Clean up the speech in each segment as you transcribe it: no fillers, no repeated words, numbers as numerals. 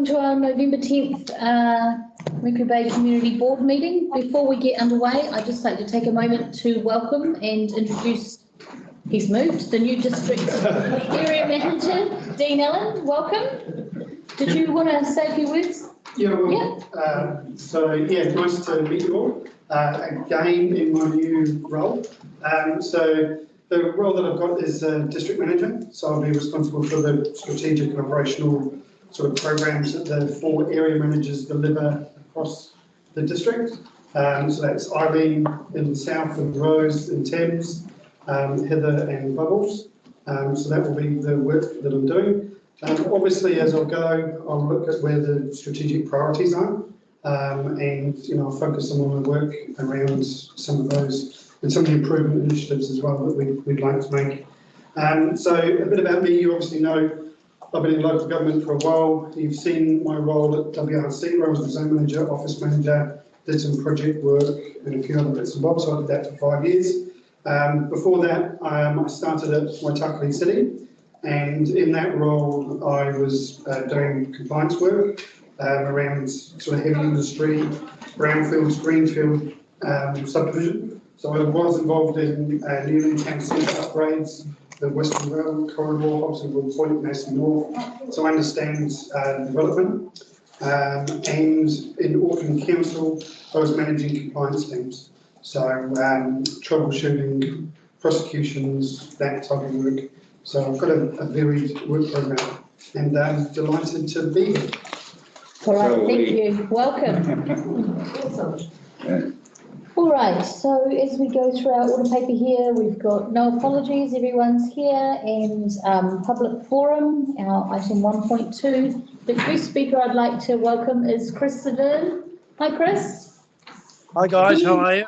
welcome to our November 10th Mercury Bay Community Board meeting. Before we get underway, I'd just like to take a moment to welcome and introduce, he's moved, the new district area manager, Dean Allen. Welcome. Did you want to say a few words? Yeah, well, nice to meet you all again in my new role. So the role that I've got is district manager, so I'll be responsible for the strategic and operational sort of programs that the 4 area managers deliver across the district. So that's Eileen in the south and Rose in Thames, Heather and Bubbles. So that will be the work that I'm doing. Obviously, as I'll go, I'll look at where the strategic priorities are, and I'll focus on my work around some of those and some of the improvement initiatives as well that we'd like to make. So a bit about me, you obviously know I've been in local government for a while. You've seen my role at WRC, where I was the zone manager, office manager, did some project work and a few other bits and bobs, so I did that for 5 years. Before that, I started at Waitakere City, and in that role I was doing compliance work around sort of heavy industry, brownfields, greenfield subdivision. So I was involved in Newland Town Centre upgrades, the Western Rail Corridor, Hobsonville Point, Massey North. So I understand development. And in Auckland Council, I was managing compliance teams. So troubleshooting, prosecutions, that type of work. So I've got a varied work programme, and I'm delighted to be here. All right, thank you. Welcome. Awesome. All right, so as we go through our order paper here, we've got no apologies, everyone's here, and public forum, our item 1.2. The first speaker I'd like to welcome is Chris Severn. Hi, Chris. Hi, guys, how are you?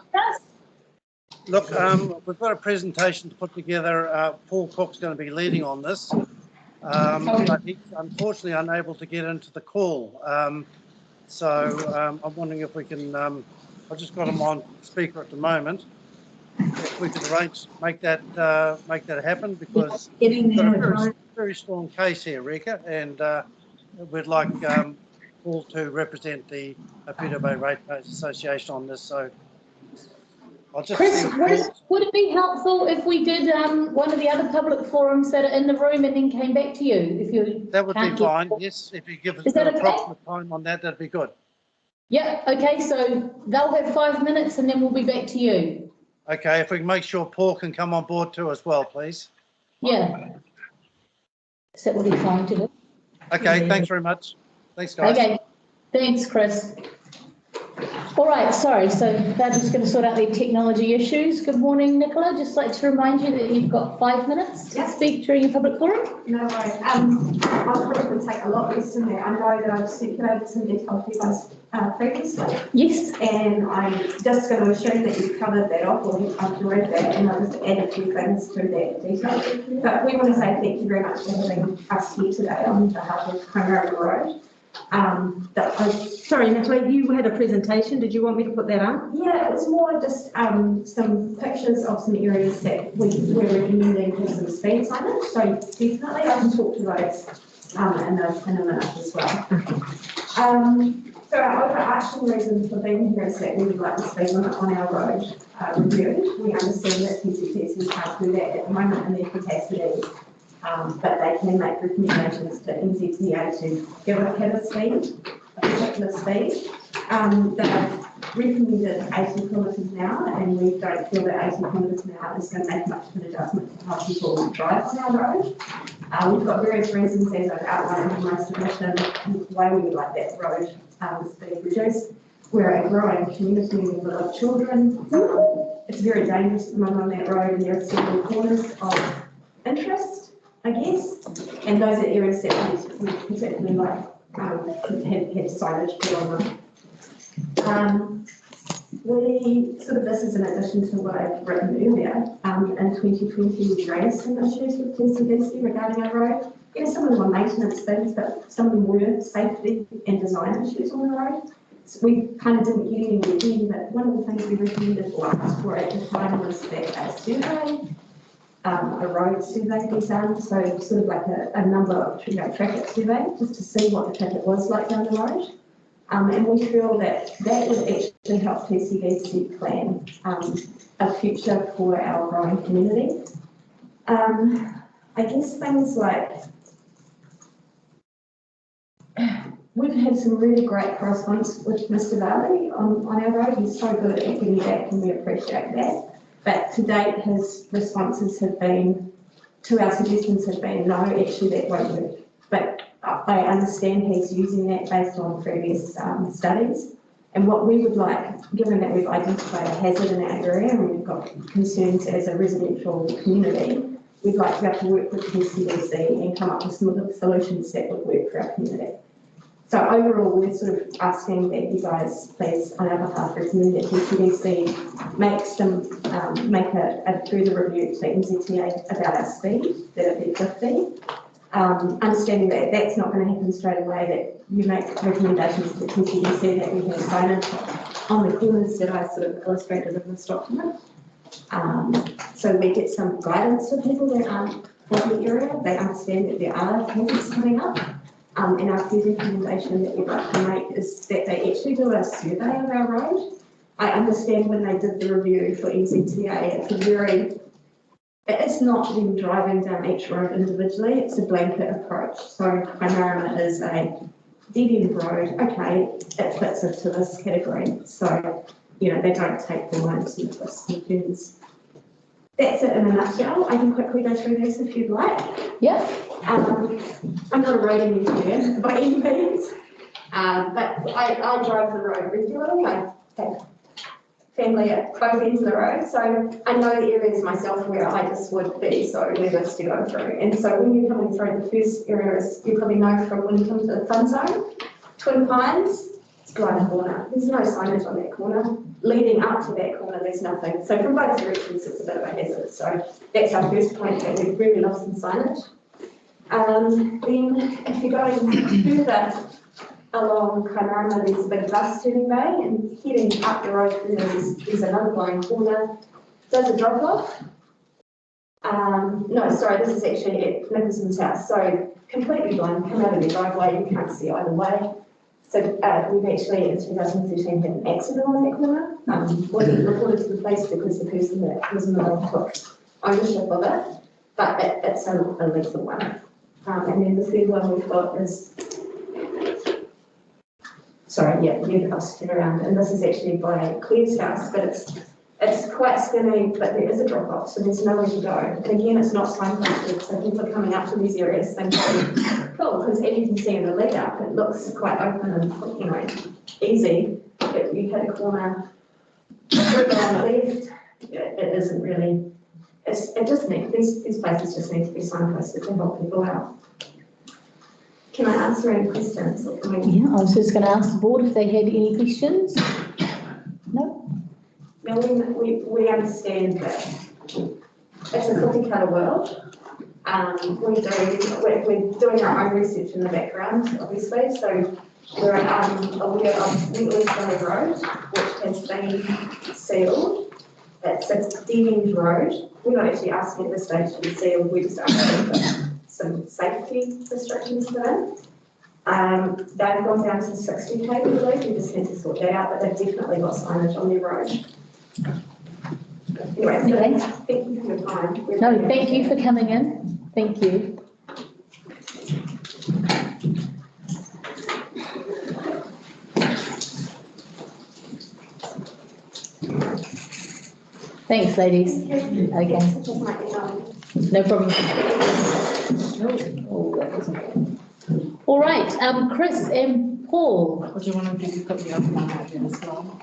Look, we've got a presentation to put together. Paul Cook's going to be leading on this, but he's unfortunately unable to get into the call. So I'm wondering if we can... I've just got him on speaker at the moment. If we could arrange, make that happen, because we've got a very strong case here, Rika, and we'd like Paul to represent the Peter Bay Ratepayers Association on this. So I'll just Chris, would it be helpful if we did one of the other public forums that are in the room and then came back to you? If you that would be fine. Yes, if you give us an approximate time on that, that'd be good. Yeah, okay, so they'll have 5 minutes and then we'll be back to you. Okay, if we can make sure Paul can come on board too as well, please. Yeah. Is that what he's trying to do? Okay, thanks very much. Thanks, guys. Okay, thanks, Chris. All right, sorry, so they're just going to sort out their technology issues. Good morning, Nicola. Just like to remind you that you've got 5 minutes to speak during your public forum. No worries. I'll probably take a lot less than that. I know that I've circulated some detail for you guys previously. Yes. And I'm just going to assume that you've covered that off, or I've read that, and I'll just add a few things to that detail. But we want to say thank you very much for having us here today on behalf of Correspondence Road. Sorry, Natalie, you had a presentation. Did you want me to put that on? Yeah, it was more just some pictures of some areas that we're recommending for some speed signage. So definitely I can talk to those in a minute as well. So our overarching reason for being here is that we would like the speed limit on our road reviewed. We understand that PCTs can't do that at the moment in their capacity. But they can make recommendations to NZTA to give a particular speed. They've recommended 80 kilometres an hour, and we don't feel that 80 kilometres an hour is going to make much of an adjustment to how people drive on our road. We've got various reasons, as I've outlined in my submission, why we would like that road speed reduced. We're a growing community with a lot of children. It's very dangerous at the moment on that road, and there are several corners of interest, I guess, and those are areas that we particularly like have signage put on them. This is in addition to what I've written earlier. In 2020, we raised some issues with TCDC regarding our road. Some of them were maintenance things, but some of them were safety and design issues on the road. So we kind of didn't get anywhere then, but one of the things we recommended or asked for at the time was that a survey a road survey be done, so sort of like a number of traffic survey, just to see what the traffic was like down the road. And we feel that that would actually help TCDC plan a future for our growing community. I guess things like, we've had some really great correspondence with Mr. Varley on our road. He's so good at getting back, and we appreciate that. But to date, his responses have been, to our suggestions have been, no, actually that won't work. But I understand he's using that based on previous studies. And what we would like, given that we've identified a hazard in our area and we've got concerns as a residential community, we'd like to be able to work with TCDC and come up with some of the solutions that would work for our community. So overall, we're sort of asking that you guys please, on our behalf, recommend that TCDC make a further review to NZTA about our speed, that it be 50. Understanding that that's not going to happen straight away, that you make recommendations to TCDC that we have signage on the corners that I sort of illustrated in this document. So we get some guidance for people that aren't from the area. They understand that there are hazards coming up. And our third recommendation that we'd like to make is that they actually do a survey of our road. I understand when they did the review for NZTA, it's not them driving down each road individually, it's a blanket approach. So Panorama is a dead-end road, okay, it fits into this category. So, you know, they don't take the lines and twists and turns. That's it in a nutshell. I can quickly go through this if you'd like. Yeah. I'm not a road engineer by any means, but I drive the road regularly. I have family at both ends of the road, so I know the areas myself where I just would be so nervous to go through. And so when you're coming through, the first area is, you probably know from when you come to the fun zone, Twin Pines, it's blind corner. There's no signage on that corner. Leading up to that corner, there's nothing. So from both directions, it's a bit of a hazard. So that's our first point, that we've really lost some signage. Then if you're going further along Kairanga, there's a bit of bus turning bay, and heading up the road further, there's another blind corner. There's a drop off. No, sorry, this is actually at Nicholson's house. So completely blind, come out of the driveway, you can't see either way. So we've actually in 2013 had an accident on that corner. Wasn't reported to the police because the person that was in the road took ownership of it, but it's a lethal one. And then the third one we've got is, sorry, yeah, the bus turn around, and this is actually by Claire's house, but it's quite skinny, but there is a drop off, so there's nowhere to go. And again, it's not signposted, so people are coming up to these areas thinking, cool, because as you can see in the lead up, it looks quite open and, you know, easy. But you hit a corner, further on the left, it isn't really. It just needs, these places just need to be signposted to help people out. Can I answer any questions? Or can we... Yeah, I was just going to ask the board if they had any questions. No? Now, we understand that it's a cookie cutter world. We're doing our own research in the background, obviously. So we're aware of Wheatley Valley Road, which has been sealed. It's a dead-end road. We're not actually asking at this stage to be sealed, we're just asking for some safety restrictions put in. They've gone down to 60 km, we believe, we just need to sort that out, but they've definitely got signage on their road. Anyway, Okay. Thank you for your time. No, thank you for coming in. Thank you. Thanks, ladies. Okay. No problem. Oh, that wasn't. All right, Chris and Paul. Or do you want to put the other one out there as well?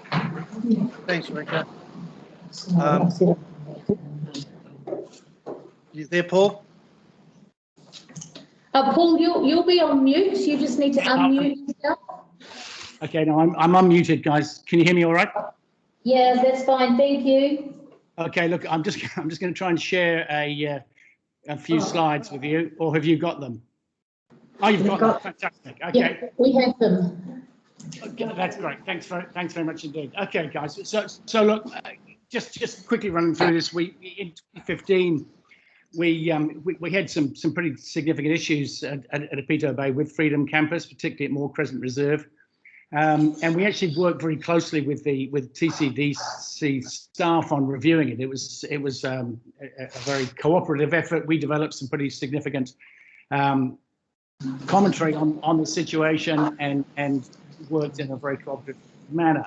Thanks, Rika. You there, Paul? Paul, you'll be on mute. You just need to unmute yourself. Okay, no, I'm unmuted, guys. Can you hear me all right? Yeah, that's fine. Thank you. Okay, look, I'm just going to try and share a few slides with you, or have you got them? Oh, you've got them. Fantastic. Okay. Yeah, we have them. Okay, that's great. Thanks very much indeed. Okay, guys. So look, just quickly running through this week in 2015, we had some pretty significant issues at Apito Bay with Freedom Campus, particularly at Moore Crescent Reserve. And we actually worked very closely with TCDC staff on reviewing it. It was a very cooperative effort. We developed some pretty significant commentary on the situation and worked in a very cooperative manner.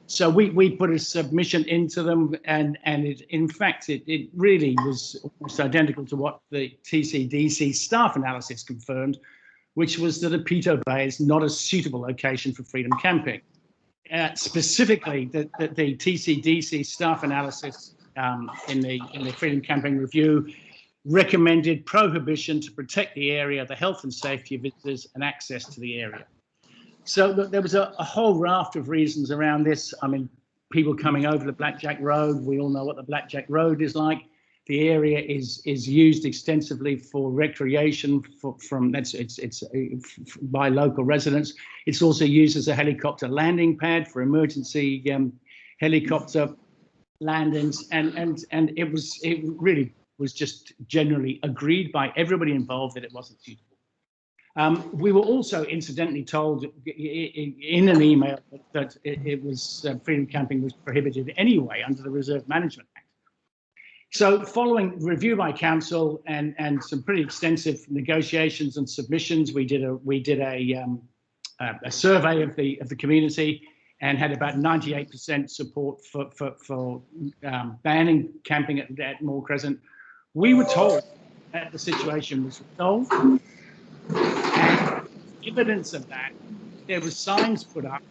So we put a submission into them, and in fact it really was almost identical to what the TCDC staff analysis confirmed, which was that Apito Bay is not a suitable location for freedom camping. Specifically, the TCDC staff analysis in the freedom camping review recommended prohibition to protect the area, the health and safety of visitors, and access to the area. So there was a whole raft of reasons around this. I mean, people coming over the Blackjack Road. We all know what the Blackjack Road is like. The area is used extensively for recreation by local residents. It's also used as a helicopter landing pad for emergency helicopter landings, and it really was just generally agreed by everybody involved that it wasn't suitable. We were also incidentally told in an email that it was freedom camping was prohibited anyway under the Reserve Management Act. So following review by council and some pretty extensive negotiations and submissions, we did a survey of the community and had about 98% support for banning camping at Moore Crescent. We were told that the situation was resolved, and evidence of that, there were signs put up,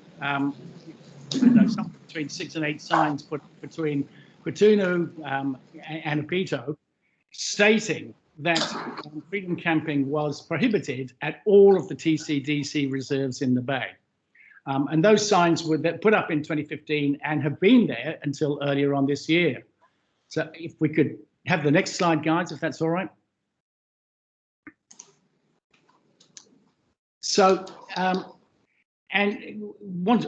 something between 6 and 8 signs put between Quatunu and Apito, stating that freedom camping was prohibited at all of the TCDC reserves in the bay. And those signs were put up in 2015 and have been there until earlier on this year. So if we could have the next slide, guys, if that's all right. So, and once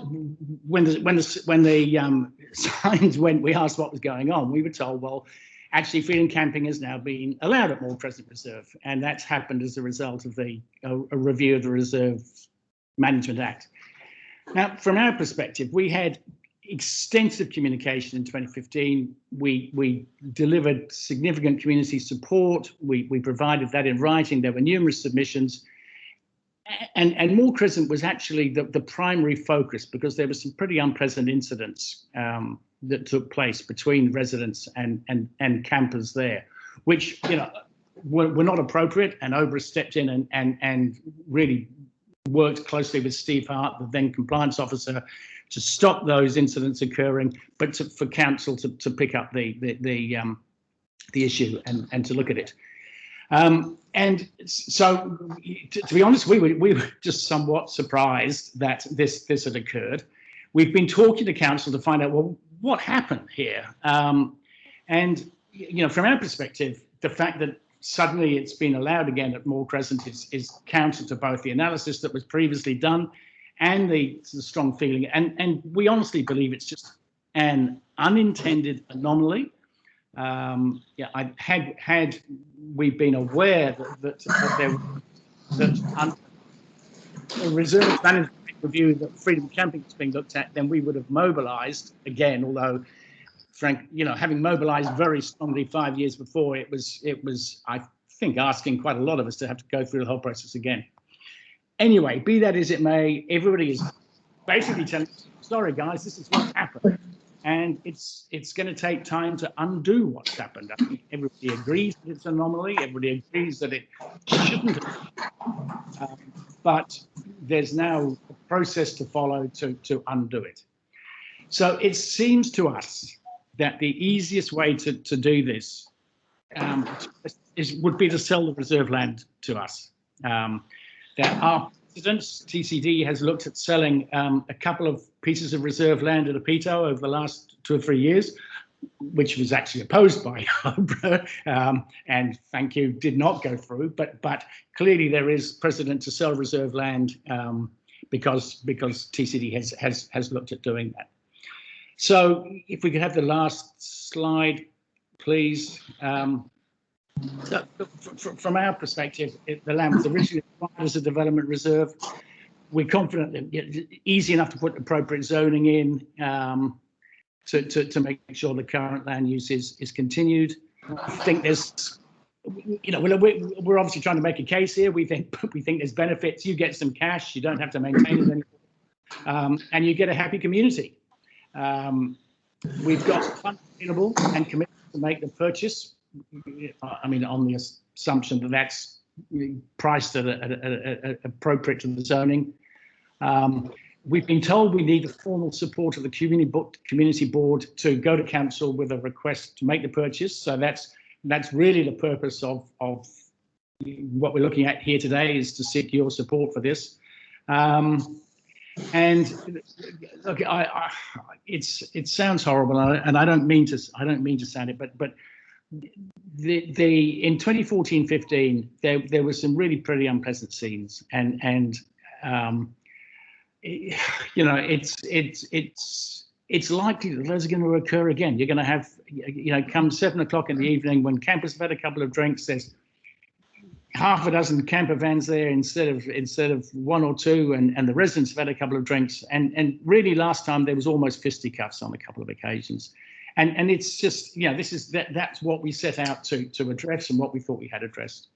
when the signs went, we asked what was going on. We were told, well, actually, freedom camping has now been allowed at Moore Crescent Reserve, and that's happened as a result of a review of the Reserve Management Act. Now, from our perspective, we had extensive communication in 2015. We delivered significant community support. We provided that in writing. There were numerous submissions. And Moore Crescent was actually the primary focus because there were some pretty unprecedented incidents that took place between residents and campers there, which were not appropriate. And OBRA stepped in and really worked closely with Steve Hart, the then compliance officer, to stop those incidents occurring, but for council to pick up the issue and to look at it. And so, to be honest, we were just somewhat surprised that this had occurred. We've been talking to council to find out, well, what happened here? And from our perspective, the fact that suddenly it's been allowed again at Moore Crescent is counter to both the analysis that was previously done and the strong feeling. And we honestly believe it's just an unintended anomaly. Had we been aware that the Reserve Management review that freedom camping is being looked at, then we would have mobilised again. Although, Frank, having mobilised very strongly 5 years before, it was I think asking quite a lot of us to have to go through the whole process again. Anyway, be that as it may, everybody is basically telling us, sorry guys, this is what happened. And it's going to take time to undo what's happened. I think everybody agrees that it's an anomaly. Everybody agrees that it shouldn't have. But there's now a process to follow to undo it. So it seems to us that the easiest way to do this would be to sell the reserve land to us. There are precedents. TCD has looked at selling a couple of pieces of reserve land at Apito over the last 2 or 3 years, which was actually opposed by OBRA, and thank you, did not go through. But clearly there is precedent to sell reserve land because TCD has looked at doing that. So if we could have the last slide, please. So, from our perspective, the land was originally acquired as a development reserve. We're confident that it's easy enough to put appropriate zoning in to make sure the current land use is continued. I think there's, we're obviously trying to make a case here. We think there's benefits. You get some cash. You don't have to maintain it anymore, and you get a happy community. We've got funds available and committed to make the purchase. I mean, on the assumption that that's priced at appropriate to the zoning. We've been told we need the formal support of the community board to go to council with a request to make the purchase. So that's really the purpose of what we're looking at here today, is to seek your support for this. And look, it sounds horrible, and I don't mean to sound it, but in 2014-15 there were some really pretty unpleasant scenes, and it's likely that those are going to occur again. You're going to have, come 7 o'clock in the evening, when campers have had a couple of drinks, there's half a dozen camper vans there instead of one or two, and the residents have had a couple of drinks, and really last time there was almost fisticuffs on a couple of occasions, and it's just, that's what we set out to address and what we thought we had addressed.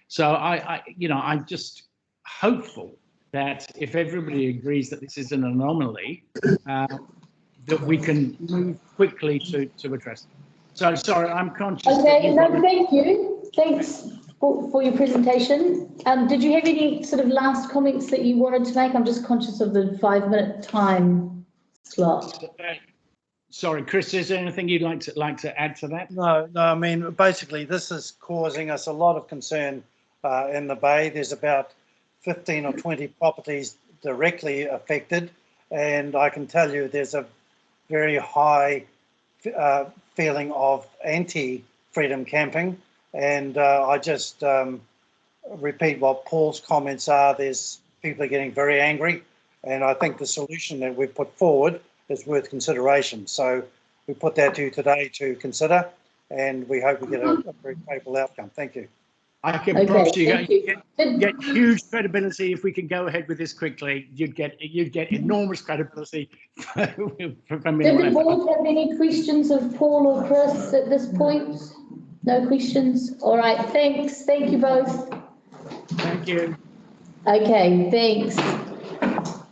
So I'm just hopeful that if everybody agrees that this is an anomaly, that we can move quickly to address it. So sorry, I'm conscious. Okay, no, thank you. Thanks for your presentation. Did you have any sort of last comments that you wanted to make? I'm just conscious of the 5-minute time slot. Sorry, Chris, is there anything you'd like to add to that? No, I mean, basically this is causing us a lot of concern in the Bay. There's about 15 or 20 properties directly affected, and I can tell you there's a very high feeling of anti-freedom camping, and I just repeat what Paul's comments are. There's people are getting very angry, and I think the solution that we've put forward is worth consideration. So we put that to you today to consider, and we hope we get a very favourable outcome. Thank you. I can promise you get huge credibility if we can go ahead with this quickly. You'd get enormous credibility from me. Did the board have any questions of Paul or Chris at this point? No questions? All right, thanks. Thank you both. Thank you. Okay, thanks.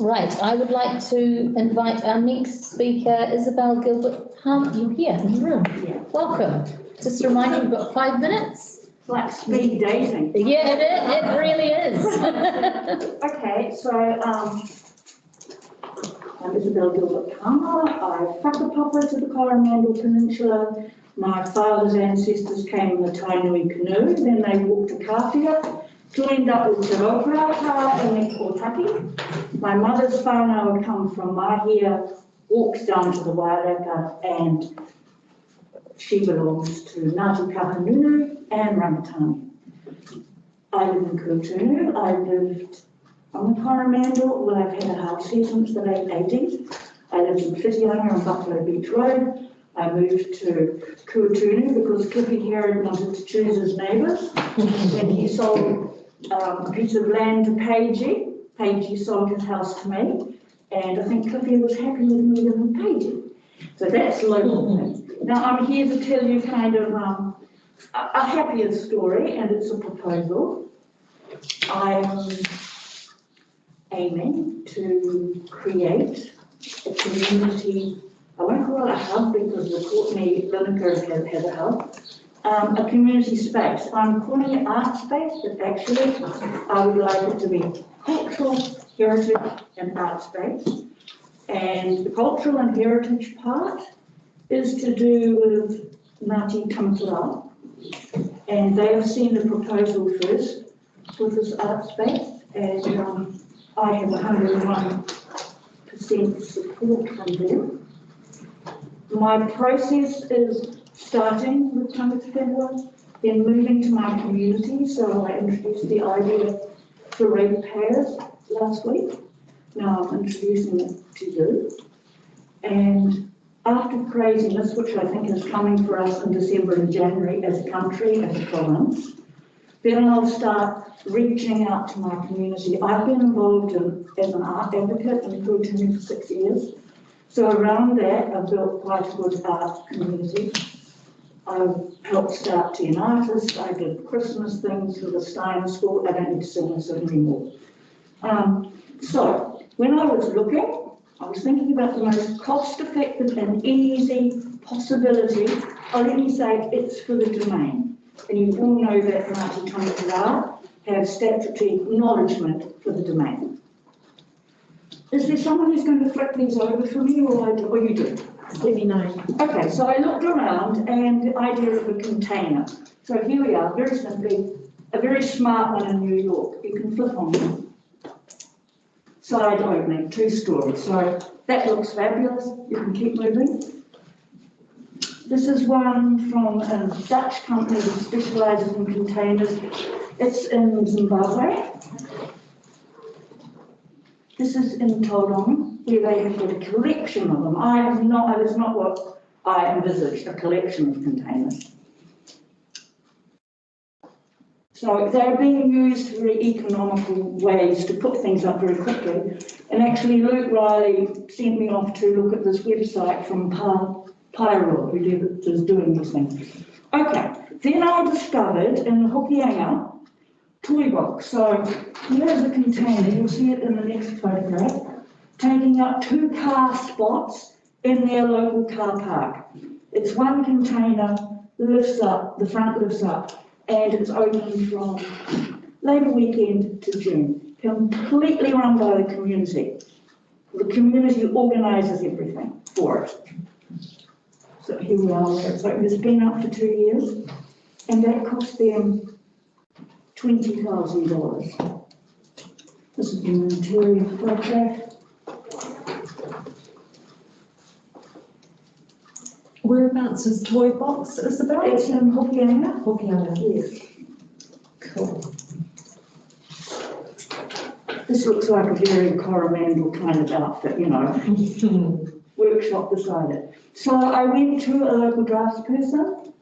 Right, I would like to invite our next speaker, Isabel Gilbert. You're here in the room. Yeah. Welcome. Just a reminder, you've got 5 minutes. It's like speed dating. Yeah, it really is. Okay, so I'm Isabel Gilbert Palmer. I whakapapa to the Correspondence Peninsula. My father's ancestors came in the Tainui canoe, then they walked to Kāwhia, joined up with Te Raukaua and then Kōtaki. My mother's whānau had come from Mahia, walks down to the Waireka, and she belongs to Ngāti Kahanunu and Rangatani. I live in Kuatunu. I lived on the Coromandel. Well, I've had a house here since the late 80s. I lived in Whitianga on Buffalo Beach Road. I moved to Kuatunu because Cliffy Herod wanted to choose his neighbours. When he sold a piece of land to Paigey, Paigey sold his house to me, and I think Cliffy was happy with me living with Paigey. So that's local thing. Now I'm here to tell you kind of a happier story, and it's a proposal. I'm aiming to create a community, I won't call it a hub because the Courtney Lineker has a hub, a community space. I'm calling it art space, but actually I would like it to be cultural, heritage and art space. And the cultural and heritage part is to do with Ngāti Tampura, and they have seen the proposal first for this art space, and I have 101% support from them. My process is starting with tangata whenua, then moving to my community, so I introduced the idea for ratepayers last week. Now I'm introducing it to you, and after craziness, which I think is coming for us in December and January as a country, as a province, then I'll start reaching out to my community. I've been involved as an art advocate in Kurtini for 6 years. So around that, I've built quite a good art community. I've helped start Teen Artists. I did Christmas things for the Stein School. I don't need to sing this anymore. So when I was looking, I was thinking about the most cost-effective and easy possibility. Let me say it's for the domain. And you all know that Ngāti Tongara have statutory acknowledgement for the domain. Is there someone who's going to flip these over for me, or you do? Let me know. Okay, so I looked around and the idea of a container. So here we are, very simply, a very smart one in New York. You can flip on them. Side opening, 2 stories. So that looks fabulous. You can keep moving. This is one from a Dutch company that specialises in containers. It's in Zimbabwe. This is in Tauranga, where they have got a collection of them. That is not what I envisaged, a collection of containers. So they're being used for very economical ways to put things up very quickly. And actually Luke Riley sent me off to look at this website from Pyro, who is doing these things. Okay, then I discovered in Hokianga, toy box. So here's a container, you'll see it in the next photograph, taking up 2 car spots in their local car park. It's one container, lifts up, the front lifts up, and it's open from Labour weekend to June. Completely run by the community. The community organises everything for it. So here we are, it's open. It's been up for 2 years, and that cost them $20,000. This is the interior photograph. Whereabouts is Toy Box, Isabel? It's in Hokianga. Hokianga. Yes. Cool. This looks like a very Correspondence kind of outfit, you know. Workshop beside it. So I went to a local draftsperson,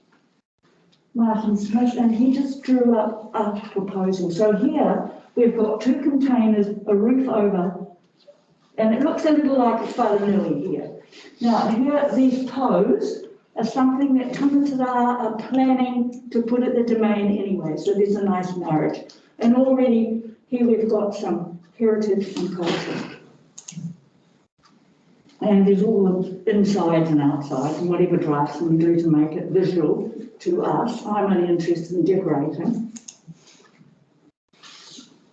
Martin Smith, and he just drew up a proposal. So here we've got 2 containers, a roof over, and it looks a little like a wharenui here. Now here, these toes are something that Tangata are planning to put at the domain anyway, so there's a nice marriage. And already here we've got some heritage and culture. And there's all the insides and outsides and whatever draftsmen do to make it visual to us. I'm only interested in decorating.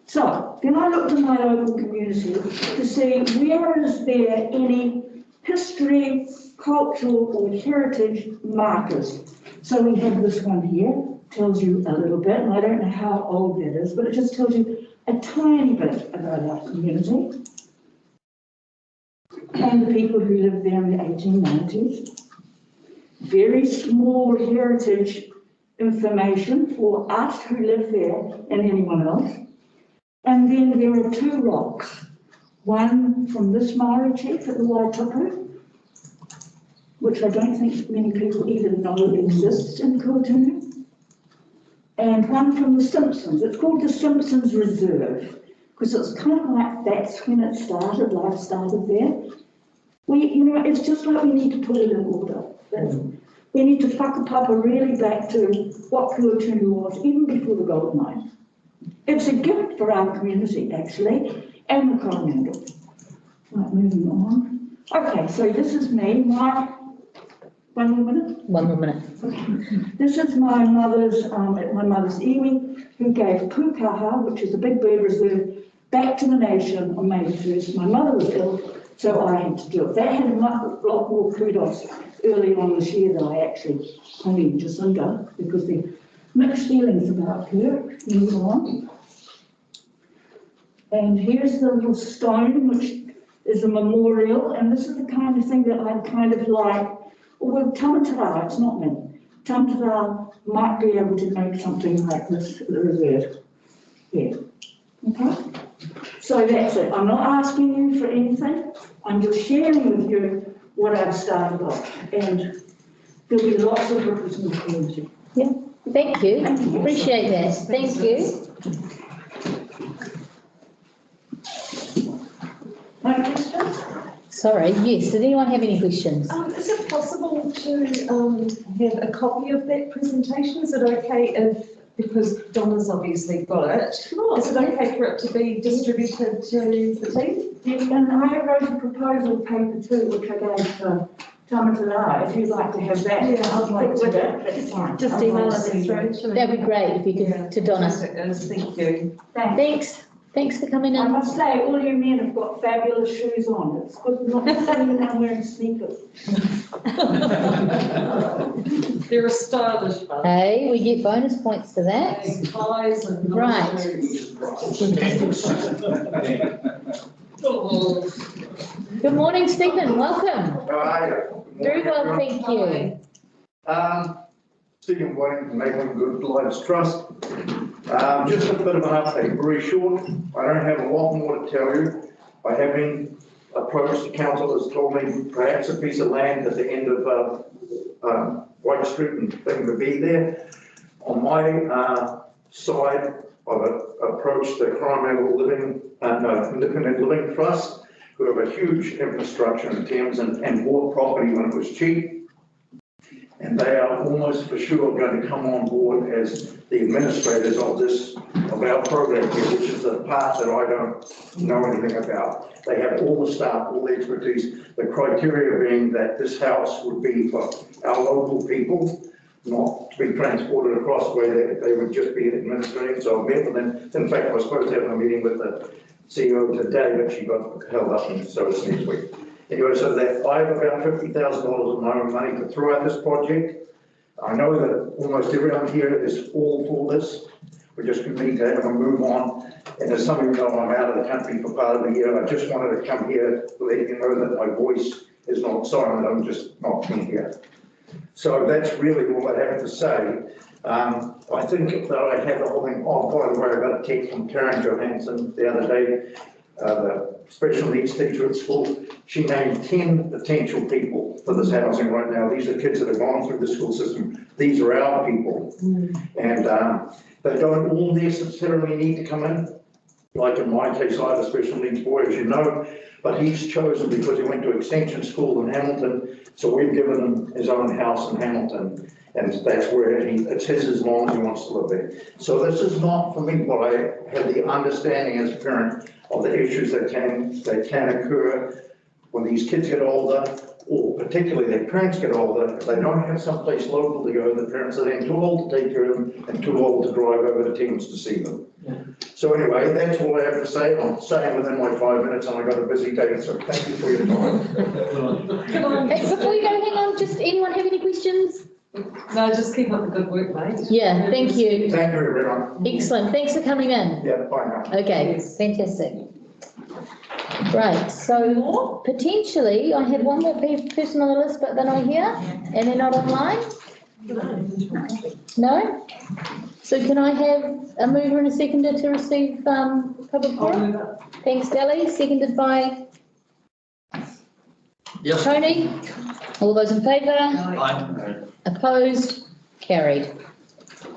So then I looked in my local community to see where is there any history, cultural or heritage markers. So we have this one here, tells you a little bit, and I don't know how old that is, but it just tells you a tiny bit about our community and the people who lived there in the 1890s. Very small heritage information for us who live there and anyone else. And then there are 2 rocks, one from this Maori chief at the Waitupu, which I don't think many people even know exists in Kurtini, and one from the Simpsons. It's called the Simpsons Reserve, because it's kind of like that's when it started, life started there. It's just like we need to put it in order. We need to whakapapa really back to what Kurtini was, even before the gold mine. It's a gift for our community, actually, and the Coromandel. Right, moving on. Okay, so this is me. One more minute? 1 more minute. Okay. This is my mother's iwi, who gave Pukaha, which is a big bird reserve, back to the nation on May the 1st. My mother was ill, so I had to do it. That had a lot more kudos early on this year that I actually hung in Jacinda, because there are mixed feelings about her. Move on. And here's the little stone, which is a memorial, and this is the kind of thing that I'd kind of like. Well, Tamatara, it's not me. Tamatara might be able to make something like this at the reserve. Yeah. Okay? So that's it. I'm not asking you for anything. I'm just sharing with you what I've started off, and there'll be lots of ripples in the community. Thank you, appreciate that, thank you. My questions? Sorry, yes, did anyone have any questions? Is it possible to have a copy of that presentation? Is it okay if, because Donna's obviously got it, is it okay for it to be distributed to the team? Yes, and I wrote a proposal paper too, which I gave to Thomas and I, if you'd like to have that. Yeah, I'd like with to. it, that's fine. Just email it through to me. That'd be great if you could, to Donna. Yes, it is, thank you. Thanks. Thanks for coming I in. must say, all you men have got fabulous shoes on. It's good not to see you now wearing sneakers. They're a stylish one. Hey, we get bonus points for that. Ties and. Right. Good morning, Stephen, welcome. How are you? Very well, thank you. Stephen Wayne, Maitland Good Lives Trust. Just a bit of an update, very short. I don't have a lot more to tell you. I have been approached, the council has told me perhaps a piece of land at the end of White Street and thing to be there. On my side, I've approached the Independent Living Trust, who have a huge infrastructure in Thames and bought property when it was cheap. And they are almost for sure going to come on board as the administrators of our program here, which is the part that I don't know anything about. They have all the staff, all the expertise, the criteria being that this house would be for our local people, not to be transported across where they would just be administrating. So I met with them. In fact, I was supposed to have a meeting with the CEO today, but she got held up, and so it's next week. Anyway, so that I have about $50,000 of my own money to throw at this project. I know that almost everyone here is all for this. We just need to have a move on. And as some of you know, I'm out of the country for part of the year. I just wanted to come here to let you know that my voice is not silent. I'm just not here. So that's really all I have to say. I think that I had the whole thing. Oh, by the way, I got a text from Karen Johansson the other day, the special needs teacher at school. She named 10 potential people for this housing right now. These are kids that have gone through the school system. These are our people. And they don't all necessarily need to come in. Like in my case, I have a special needs boy, as you know, but he's chosen because he went to extension school in Hamilton. So we've given him his own house in Hamilton. And that's where it's his as long as he wants to live there. So this is not for me, but I have the understanding as a parent of the issues that can occur when these kids get older, or particularly their parents get older. If they don't have someplace local to go, the parents are then too old to take care of them and too old to drive over to Thames to see them. So anyway, that's all I have to say. I'm saying within my 5 minutes, and I got a busy day, so thank you for your time. Hey, before you go, hang on, just anyone have any questions? No, just keep up the good work, mate. Yeah, thank you. Thank you, everyone. Excellent, thanks for coming in. Yeah, bye now. Okay, fantastic. Right, so potentially I have one more person on the list, but they're not here and they're not online? No? So can I have a mover and a seconder to receive public forum? Thanks, Deli, seconded by Yes. Tony. All those in favour? Aye. Opposed? Carried.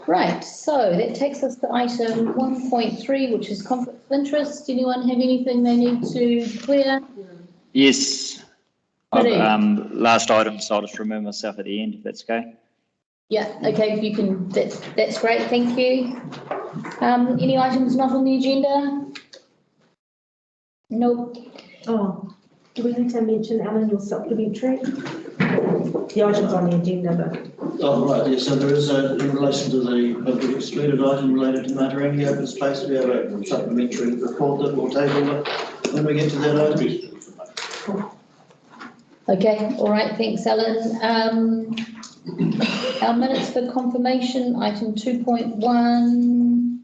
Right, so that takes us to item 1.3, which is conflict of interest. Anyone have anything they need to clear? Yes. Ready? Last item, so I'll just remove myself at the end, if that's okay. Yeah, okay, if you can, that's great, thank you. Any items not on the agenda? Nope. Oh, do we need to mention, Alan, your supplementary? The items on the agenda, but. Oh, right, yes, so there is, in relation to the public excluded item related to Matarangi open space, we have a supplementary report that we'll table when we get to that item. Okay, all right, thanks, Alan. Our minutes for confirmation, item 2.1.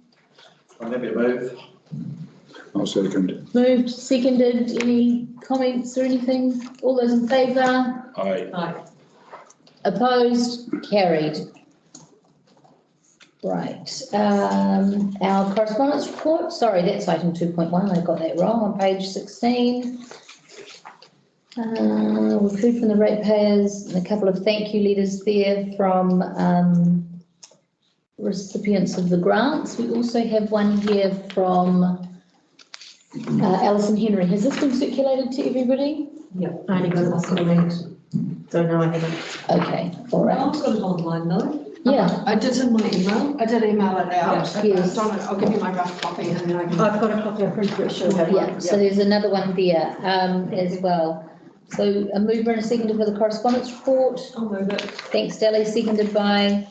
I'm happy to move. I'll second. Moved, seconded, any comments or anything? All those in favour? Aye. Aye. Opposed? Carried. Right, our correspondence report, sorry, that's item 2.1, I got that wrong, on page 16. We've heard from the ratepayers and a couple of thank you letters there from recipients of the grants. We also have one here from Alison Henry. Has this been circulated to everybody? Yeah, I only got it this morning. So no, I haven't. Okay, all right. I've got it online though. Yeah. I did in my email. I did email it out. Yes. Donna, I'll give you my rough copy and then I can. I've got a copy of print show. Yeah, so there's another one there as well. So a mover and a seconder for the correspondence report. I'll move it. Thanks, Deli, seconded by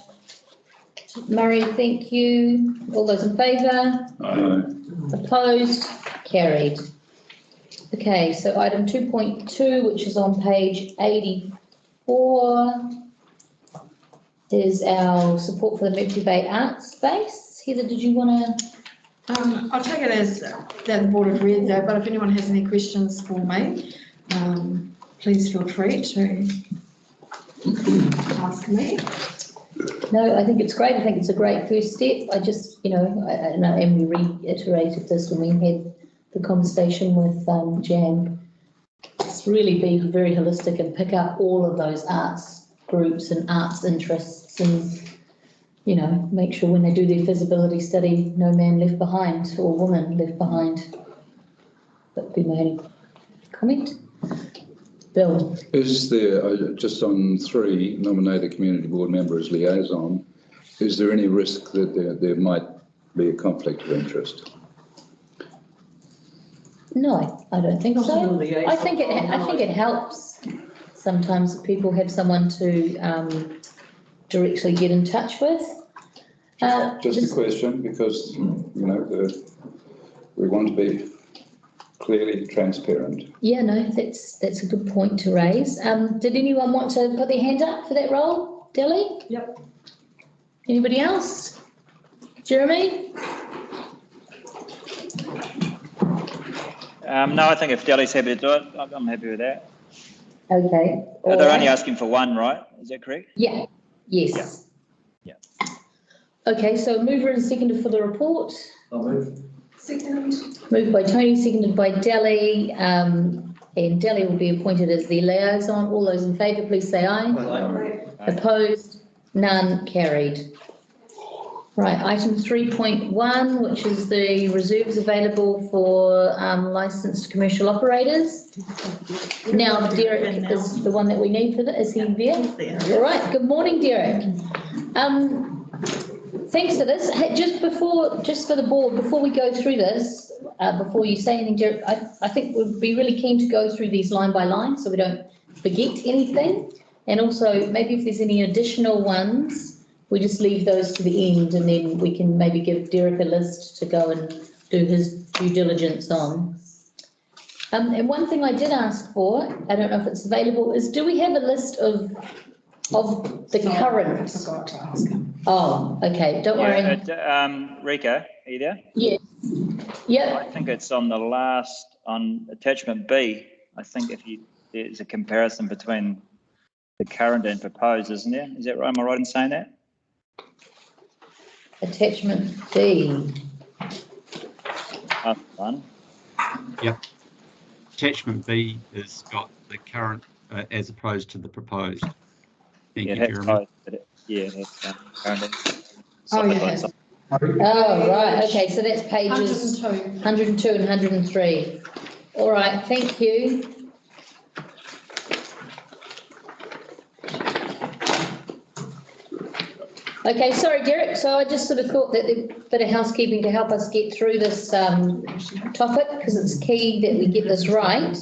Murray, thank you. All those in favour? Aye. Opposed? Carried. Okay, so item 2.2, which is on page 84, is our support for the Mercury Bay Arts Space. Heather, did you want to? I'll take it as that the board have read that, but if anyone has any questions for me, please feel free to ask me. No, I think it's great. I think it's a great first step. I just, and we reiterated this when we had the conversation with Jan. It's really be very holistic and pick up all of those arts groups and arts interests and, make sure when they do their feasibility study, no man left behind or woman left behind. That'd be my only comment. Bill. Is there, just on 3, nominate a community board member as liaison, is there any risk that there might be a conflict of interest? No, I don't think so. I think it helps. Sometimes people have someone to directly get in touch with. Just a question, because, we want to be clearly transparent. Yeah, no, that's a good point to raise. Did anyone want to put their hand up for that role? Deli? Yep. Anybody else? Jeremy? No, I think if Deli's happy to do it, I'm happy with that. Okay. They're only asking for one, right? Is that correct? Yeah. Yes. Yeah. Okay, so mover and seconder for the report. I'll move. Second. Moved by Tony, seconded by Deli, and Deli will be appointed as the liaison. All those in favour, please say aye. Aye. Opposed? None. Carried. Right, item 3.1, which is the reserves available for licensed commercial operators. Now, Derek is the one that we need for that. Is he there? All right, good morning, Derek. Thanks for this. Hey, just for the board, before we go through this, before you say anything, Derek, I think we'd be really keen to go through these line by line so we don't forget anything. And also, maybe if there's any additional ones, we just leave those to the end and then we can maybe give Derek a list to go and do his due diligence on. And one thing I did ask for, I don't know if it's available, is do we have a list of the current? I forgot to ask him. Oh, okay, don't worry. Rika, are you there? Yes. Yep. I think it's on the last, on attachment B. I think there's a comparison between the current and proposed, isn't there? Is that right? Am I right in saying that? Attachment B. One. Yep. Attachment B has got the current as opposed to the proposed. Thank you, Jeremy. That's current. Oh, yeah. Oh, right. Okay, so that's pages 102 and 103. All right, thank you. Okay, sorry, Derek. So I just sort of thought that a bit of housekeeping to help us get through this topic because it's key that we get this right.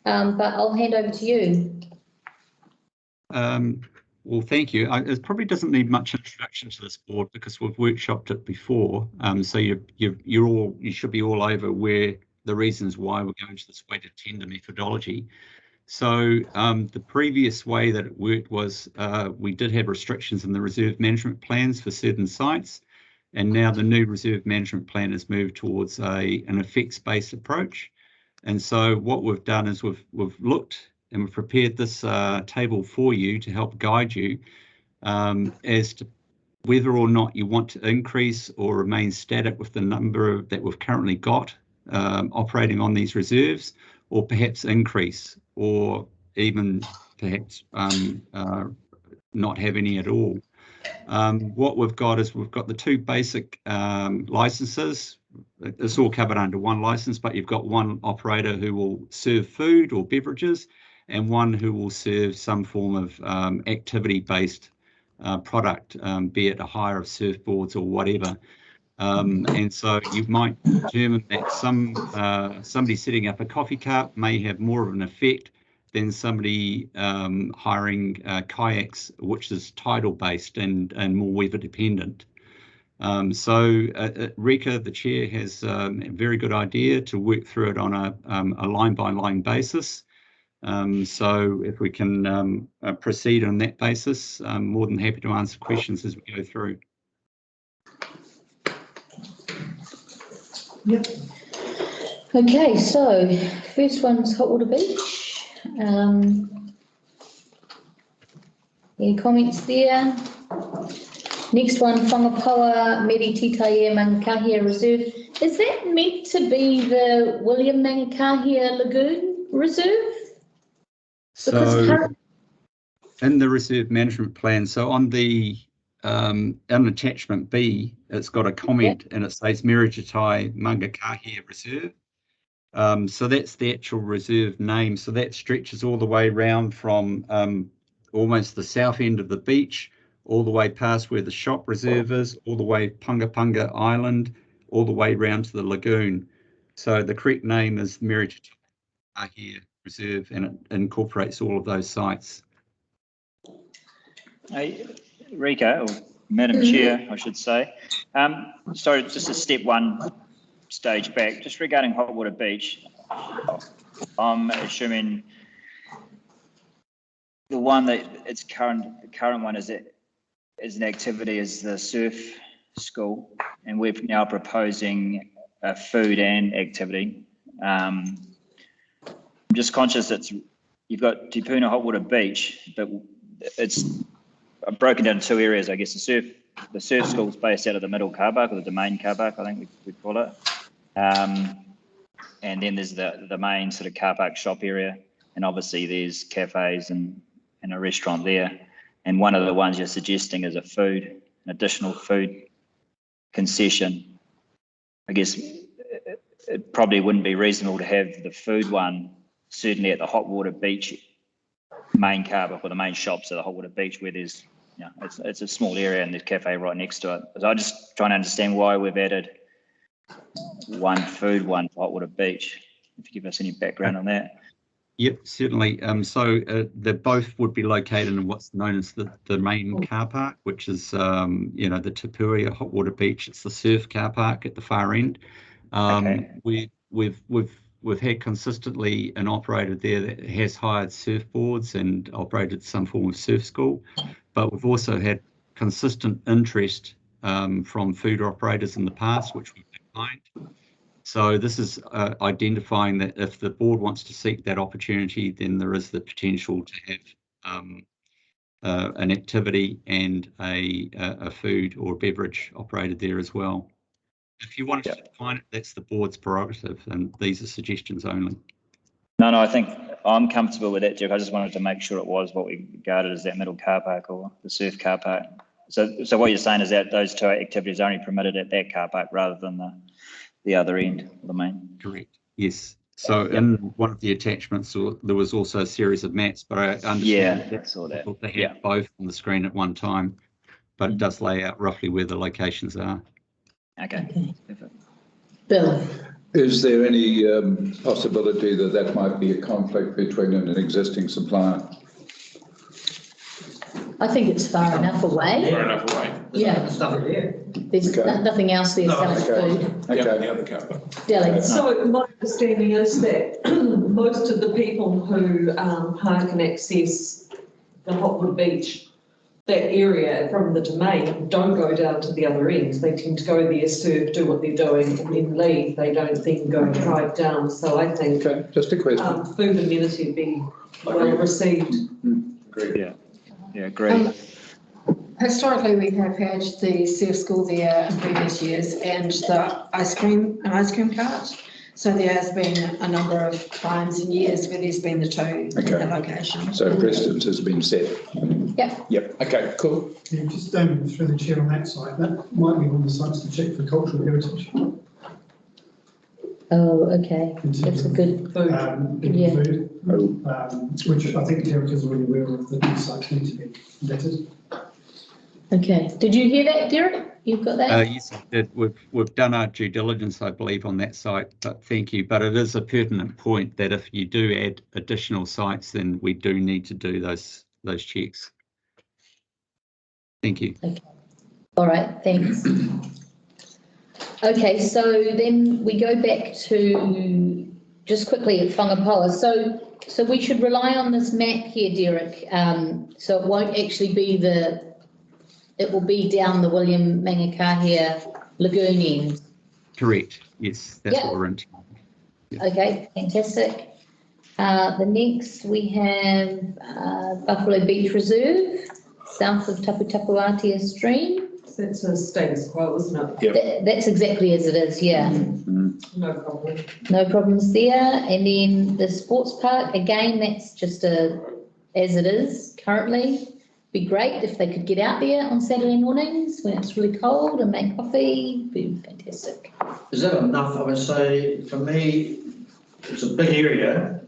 But I'll hand over to you. Well, thank you. It probably doesn't need much introduction to this board because we've workshopped it before. So you should be all over where the reasons why we're going to this weighted tender methodology. So the previous way that it worked was we did have restrictions in the reserve management plans for certain sites, and now the new reserve management plan has moved towards an effects-based approach. And so what we've done is we've looked and we've prepared this table for you to help guide you as to whether or not you want to increase or remain static with the number that we've currently got operating on these reserves, or perhaps increase or even perhaps not have any at all. What we've got is we've got the two basic licenses. It's all covered under one license, but you've got one operator who will serve food or beverages and one who will serve some form of activity-based product, be it a hire of surfboards or whatever. And so you might determine that somebody setting up a coffee cart may have more of an effect than somebody hiring kayaks, which is tidal based and more weather dependent. So Rika, the chair, has a very good idea to work through it on a line by line basis. So if we can proceed on that basis, I'm more than happy to answer questions as we go through. Yep. Okay, so first one's Hot Water Beach. Any comments there? Next one, Whangapoa Meri Titaia Mangakahia Reserve. Is that meant to be the William Mangakahia Lagoon Reserve? So in the reserve management plan, so on the in attachment B, it's got a comment and it says Mercury Mangakahia Reserve. So that's the actual reserve name. So that stretches all the way around from almost the south end of the beach, all the way past where the shop reserve is, all the way Punga Island, all the way round to the lagoon. So the correct name is Mercury Reserve, and it incorporates all of those sites. Hey, Rika, or Madam Chair, I should say. Sorry, just a step one stage back, just regarding Hot Water Beach. I'm assuming the one that its current one is an activity is the surf school, and we're now proposing a food and activity. I'm just conscious you've got Te Puna Hot Water Beach, but it's broken down into two areas, I guess. The surf school is based out of the middle car park, or the domain car park, I think we call it. And then there's the main sort of car park shop area, and obviously there's cafes and a restaurant there. And one of the ones you're suggesting is an additional food concession. I guess it probably wouldn't be reasonable to have the food one certainly at the Hot Water Beach main car park, or the main shops at the Hot Water Beach, where there's, it's a small area and there's a cafe right next to it. So I'm just trying to understand why we've added one food one for Hot Water Beach. If you give us any background on that. Yep, certainly. So they both would be located in what's known as the main car park, which is the Te Puna Hot Water Beach. It's the surf car park at the far end. Okay. We've had consistently an operator there that has hired surfboards and operated some form of surf school, but we've also had consistent interest from food operators in the past, which we've declined. So this is identifying that if the board wants to seek that opportunity, then there is the potential to have an activity and a food or beverage operated there as well. If you want to define it, that's the board's prerogative, and these are suggestions only. No, I think I'm comfortable with that, Jeff. I just wanted to make sure it was what we regarded as that middle car park or the surf car park. So what you're saying is that those two activities are only permitted at that car park rather than the other end of the main. Correct. Yes. So in one of the attachments, there was also a series of maps, but I understand I saw that. They had both on the screen at one time, but it does lay out roughly where the locations are. Okay. Perfect. Bill. Is there any possibility that might be a conflict between an existing supplier? I think it's far enough away. Far enough away. Yeah. There's nothing there. There's nothing else there selling food. Okay. The other car. Deli. So my understanding is that most of the people who park and access the Hot Water Beach, that area from the domain, don't go down to the other end. They tend to go there, surf, do what they're doing, and then leave. They don't then go and drive down. So I think just a question. food amenity would be well received. Agreed. Yeah, great. Historically, we have had the surf school there in previous years, and the ice cream cart. So there has been a number of times and years where there's been the two in the location. So precedent has been set. Yep. Yep, okay, cool. Yeah, just through the chair on that side, that might be one of the sites to check for cultural heritage. Oh, okay. That's a good, yeah. Food, which I think Derek is already aware of, that these sites need to be vetted. Okay. Did you hear that, Derek? You've got that? Yes, I did. We've done our due diligence, I believe, on that site, but thank you. But it is a pertinent point that if you do add additional sites, then we do need to do those checks. Thank you. Okay. All right, thanks. Okay, so then we go back to just quickly at Whangapoa. So we should rely on this map here, Derek. So it won't actually be it will be down the William Mangakahia Lagoon end. Correct. Yes, that's what we're into. Yeah. Okay, fantastic. The next we have Buffalo Beach Reserve, south of Taputapuatia Stream. That's a status quo, isn't it? Yep. That's exactly as it is, yeah. No problem. No problems there. And then the sports park, again, that's just as it is currently. Be great if they could get out there on Saturday mornings when it's really cold and make coffee. Be fantastic. Is that enough? I would say, for me, it's a big area.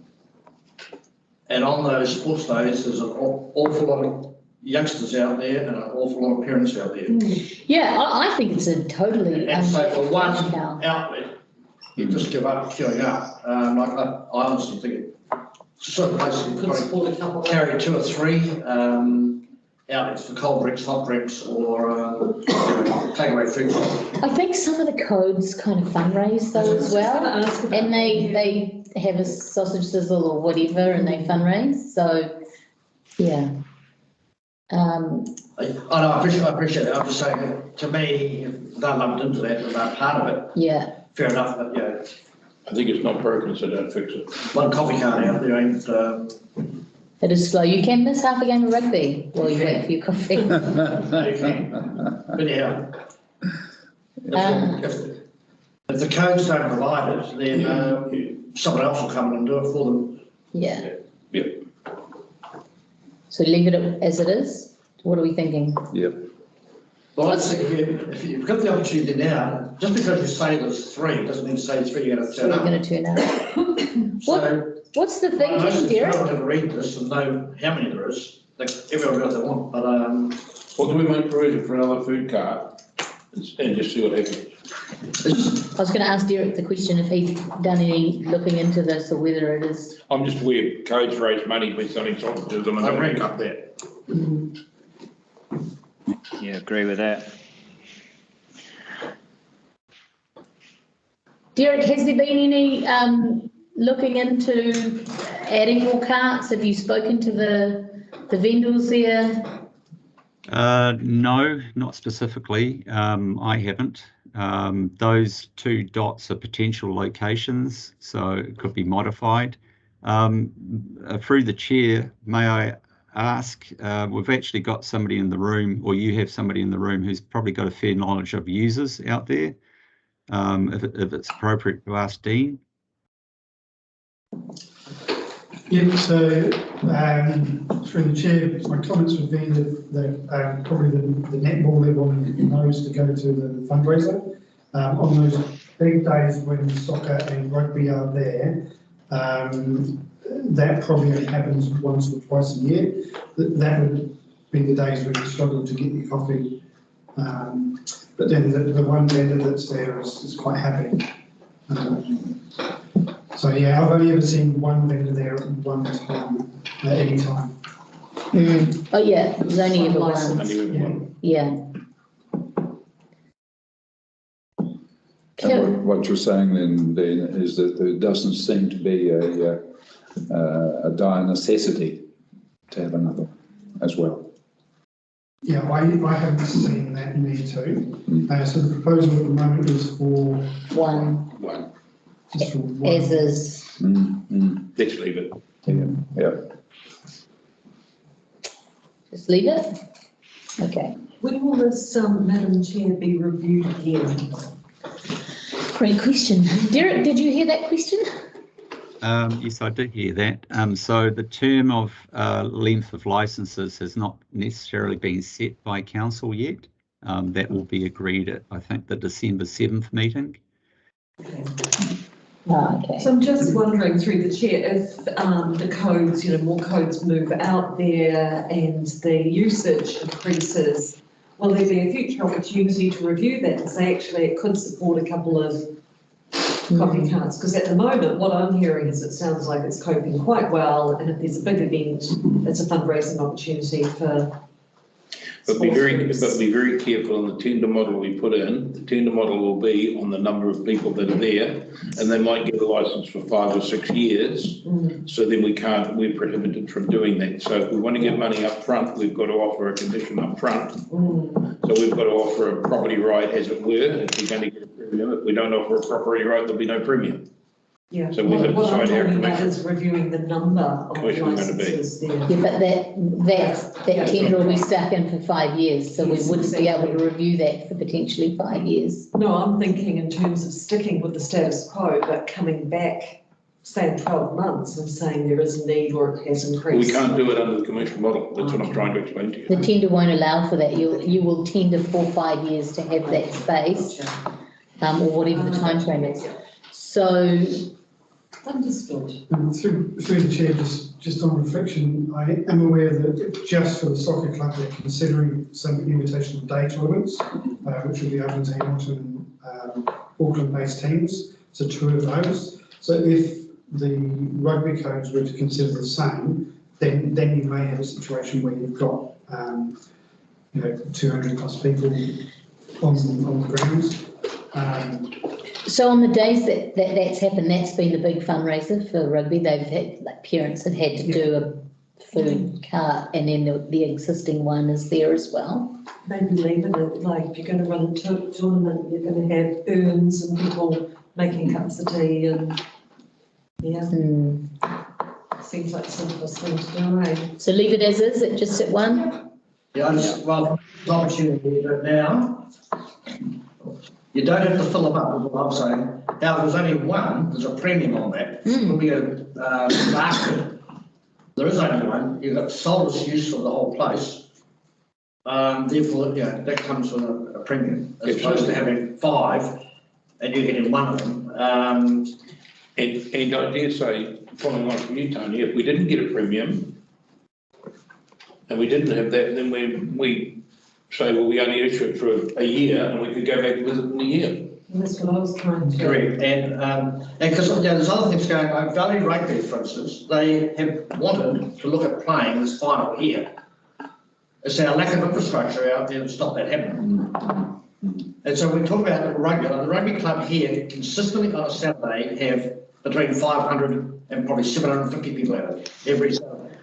And on those sports days, there's an awful lot of youngsters out there and an awful lot of parents out there. Yeah, I think it's a totally. And so for one outlet, you just give up queuing up. I honestly think certain places you could carry 2 or 3 outlets for cold drinks, hot drinks, or takeaway food. I think some of the codes kind of fundraise though as well, and they have a sausage sizzle or whatever, and they fundraise. So, yeah. I appreciate it. I'm just saying, to me, if they're lumped into that and they're part of it. Yeah. Fair enough, but yeah. I think it's not broken, so don't fix it. One coffee cart out there ain't. It is slow. You can miss half a game of rugby while you wait for your coffee. But yeah. If the codes don't provide it, then someone else will come in and do it for them. Yeah. Yep. So leave it as it is. What are we thinking? Yep. Well, let's see, if you've got the opportunity now, just because you say there's 3, doesn't mean to say 3 you're going to turn up. You're going to turn up. So, what's the thinking, Derek? I'm going to read this and know how many there is. Like, everyone got their one, but Well, do we make provision for another food cart and just see what happens? I was going to ask Derek the question if he's done any looking into this or whether it is. I'm just aware codes raise money, but something talking to them and I they reckon up that. Yeah, agree with that. Derek, has there been any looking into adding more carts? Have you spoken to the vendors there? No, not specifically. I haven't. Those 2 dots are potential locations, so it could be modified. Through the chair, may I ask, we've actually got somebody in the room, or you have somebody in the room who's probably got a fair knowledge of users out there. If it's appropriate to ask Dean. Yeah, so through the chair, my comments would be that probably the netball level knows to go to the fundraiser. On those big days when soccer and rugby are there, that probably only happens once or twice a year. That would be the days when you struggle to get your coffee. But then the one vendor that's there is quite happy. So yeah, I've only ever seen one vendor there at one time, at any time. Oh yeah, there's only ever one. Yeah. And what you're saying then, Dean, is that there doesn't seem to be a dire necessity to have another as well. Yeah, I haven't seen that need to. So the proposal at the moment is for one. Just for one. As is. Let's leave it. Yeah. Just leave it? Okay. When will this, Madam Chair, be reviewed again? Great question. Derek, did you hear that question? Yes, I did hear that. So the term of length of licences has not necessarily been set by council yet. That will be agreed at, I think, the December 7th meeting. Oh, okay. So I'm just wondering through the chair, if the codes, more codes move out there and the usage increases, will there be a future opportunity to review that and say actually it could support a couple of copycats? Because at the moment, what I'm hearing is it sounds like it's coping quite well, and if there's a big event, it's a fundraising opportunity for. But be very careful on the tender model we put in. The tender model will be on the number of people that are there, and they might get a licence for 5 or 6 years. So then we're prohibited from doing that. So if we want to get money up front, we've got to offer a condition up front. So we've got to offer a property right, as it were, if we're going to get a premium. If we don't offer a property right, there'll be no premium. Yeah, so we have to decide how commission is reviewing the number of licences there. Yeah, but that tender will be stuck in for 5 years, so we wouldn't be able to review that for potentially 5 years. No, I'm thinking in terms of sticking with the status quo, but coming back, say in 12 months and saying there is a need or it has increased. We can't do it under the commercial model. That's what I'm trying to explain to you. The tender won't allow for that. You will tender for 5 years to have that space, or whatever the time frame is. So. Understood. Through the chair, just on reflection, I am aware that just for the soccer club, they're considering some invitational day tournaments, which will be open to Hamilton and Auckland-based teams. So 2 of those. So if the rugby codes were to consider the same, then you may have a situation where you've got 200 plus people on the grounds. So on the days that's happened, that's been the big fundraiser for rugby. They've had, parents have had to do a food cart, and then the existing one is there as well. Maybe leaving it, if you're going to run a tournament, you're going to have urns and people making cups of tea and, seems like the simplest thing to do, eh? So leave it as is, just at 1? Yeah, the opportunity, but now, you don't have to fill them up, is what I'm saying. Now, if there's only one, there's a premium on that. It'll be a basket. There is only one. You've got sole use for the whole place. Therefore, that comes with a premium, as opposed to having 5 and you're getting one of them. And I dare say, following on from you, Tony, if we didn't get a premium and we didn't have that, then we say, well, we only issue it for a year and we could go back and visit in a year. And that's what I was trying to do. Correct. And because there's other things going on. Valley Rugby, for instance, they have wanted to look at playing this final here. It's our lack of infrastructure out there that's not that happening. And so we talk about the rugby club here consistently on a Saturday have between 500 and probably 750 people out it every Saturday.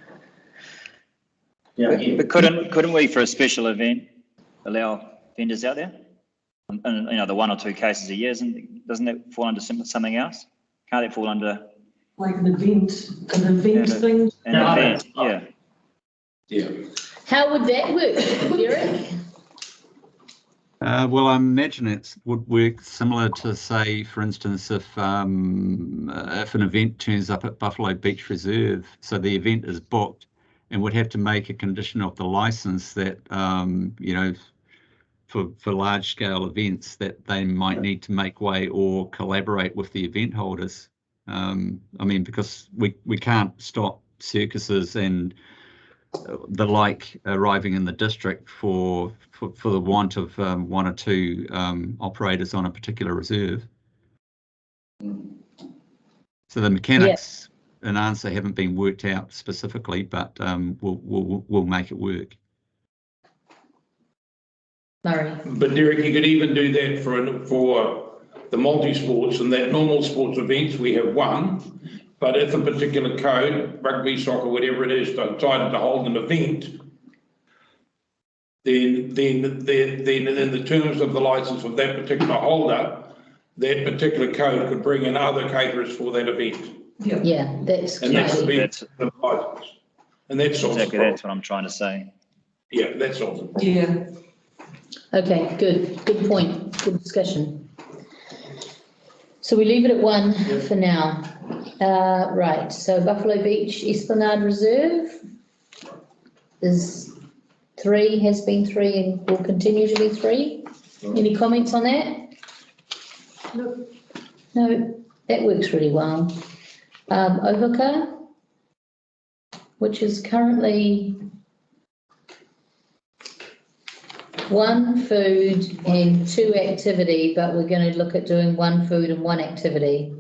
But couldn't we, for a special event, allow vendors out there? And the 1 or 2 cases a year, doesn't that fall under something else? Can't that fall under like an event thing? An event, yeah. Yeah. How would that work, Derek? Well, I imagine it would work similar to, say, for instance, if an event turns up at Buffalo Beach Reserve, so the event is booked, and would have to make a condition of the license that, for large-scale events, that they might need to make way or collaborate with the event holders. Because we can't stop circuses and the like arriving in the district for the want of 1 or 2 operators on a particular reserve. So the mechanics in answer haven't been worked out specifically, but we'll make it work. Murray. But Derek, you could even do that for the multi-sports and that normal sports events. We have 1. But if a particular code, rugby, soccer, whatever it is, decided to hold an event, then in the terms of the license of that particular holder, that particular code could bring in other caterers for that event. Yeah, that's and that could be the license. And that's exactly that's what I'm trying to say. Yeah, that's all. Yeah. Okay, good point. Good discussion. So we leave it at 1 for now. Right, so Buffalo Beach Esplanade Reserve is 3, has been 3 and will continue to be 3. Any comments on that? No, that works really well. Ohoka, which is currently 1 food and 2 activity, but we're going to look at doing 1 food and 1 activity.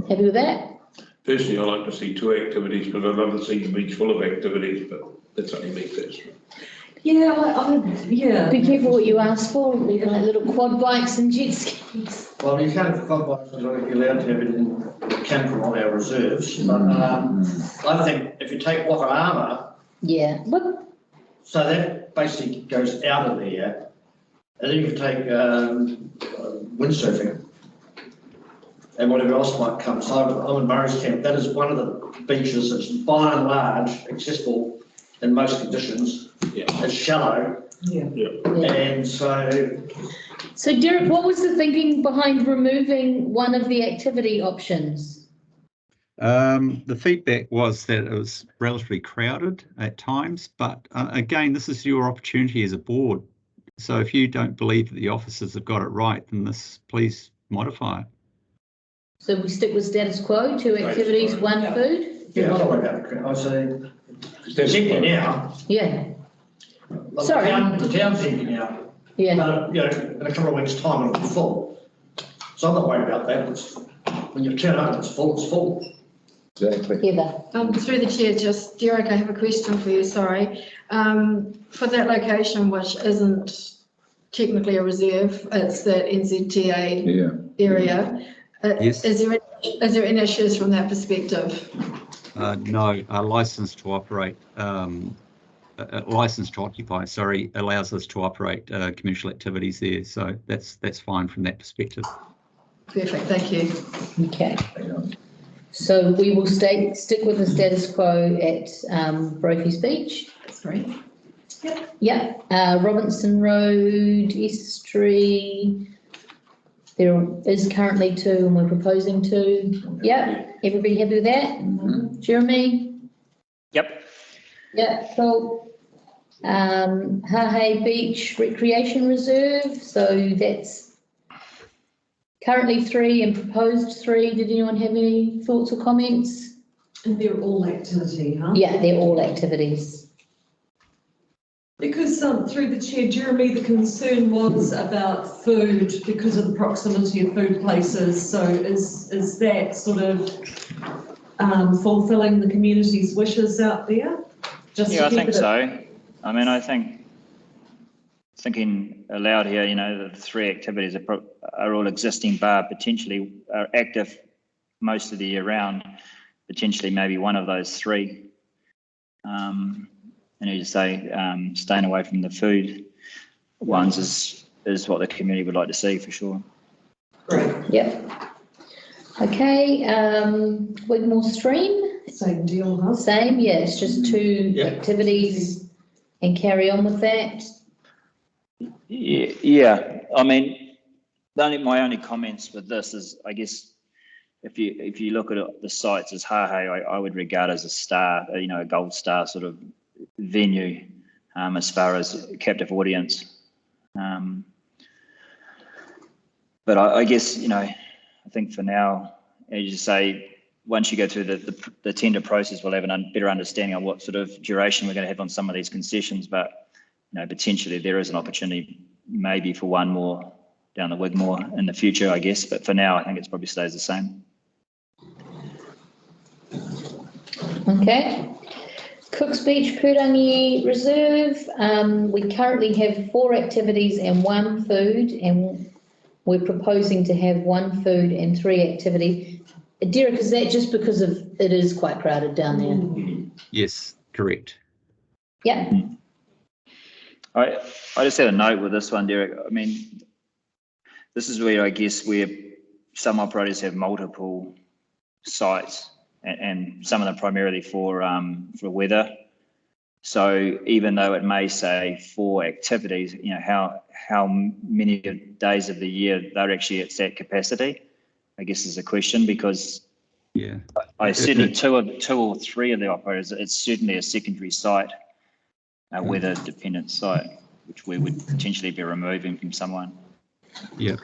Happy with that? Personally, I like to see 2 activities because I'd love to see the beach full of activities, but that's only me personally. Yeah, yeah. Be careful what you ask for, like little quad bikes and jet skis. Well, you can't have quad bikes because you're allowed to have it in the camper on our reserves, but I think if you take Wakarama. Yeah. What? So that basically goes out of there, and then you can take windsurfing and whatever else might come. So I'm in Murray's Camp. That is one of the beaches that's by and large accessible in most conditions. Yeah. It's shallow. Yeah. And so. So Derek, what was the thinking behind removing one of the activity options? The feedback was that it was relatively crowded at times, but again, this is your opportunity as a board. So if you don't believe that the officers have got it right, then please modify it. So we stick with status quo, 2 activities, 1 food? Yeah, I'm not worried about it. I say, it's empty now. Yeah. Like Sorry. The town's empty now. Yeah. But, you know, in a couple of weeks' time, it'll be full. So I'm not worried about that. When you turn up and it's full. Exactly. Heather. Through the chair, just Derek, I have a question for you, sorry. For that location, which isn't technically a reserve, it's that NZTA area. Yes. Is there any issues from that perspective? No, a license to operate, a license to occupy, sorry, allows us to operate commercial activities there. So that's fine from that perspective. Perfect, thank you. Okay. So we will stick with the status quo at Brophy's Beach. That's great. Yep. Yeah. Robinson Road, Estuary. There is currently 2 and we're proposing 2. Yep. Everybody happy with that? Mm-hmm. Jeremy? Yep. Yeah, cool. Hahe Beach Recreation Reserve. So that's currently 3 and proposed 3. Did anyone have any thoughts or comments? And they're all activity, huh? Yeah, they're all activities. Because through the chair, Jeremy, the concern was about food because of the proximity of food places. So is that sort of fulfilling the community's wishes out there? Yeah, I think so. I mean, I think thinking aloud here, you know, the 3 activities are all existing, bar potentially are active most of the year round, potentially maybe one of those 3. And as you say, staying away from the food ones is what the community would like to see for sure. Great. Yep. Okay, Wigmore Stream. Same deal, huh? Same, yeah, it's just 2 activities and carry on with that. Yeah. I mean, my only comments with this is, I guess, if you look at the sites as Hahe, I would regard as a star, you know, a gold star sort of venue as far as captive audience. But I guess, you know, I think for now, as you say, once you go through the tender process, we'll have a better understanding on what sort of duration we're going to have on some of these concessions. But, you know, potentially there is an opportunity maybe for 1 more down the Wigmore in the future, I guess. But for now, I think it probably stays the same. Okay. Cooks Beach Purangi Reserve. We currently have 4 activities and 1 food, and we're proposing to have 1 food and 3 activity. Derek, is that just because it is quite crowded down there? Yes, correct. Yeah. I just had a note with this one, Derek. I mean, this is where I guess where some operators have multiple sites, and some of them primarily for weather. So even though it may say 4 activities, you know, how many days of the year they're actually at that capacity, I guess is a question, because yeah, I certainly two or three of the operators, it's certainly a secondary site, a weather dependent site, which we would potentially be removing from someone. Yeah,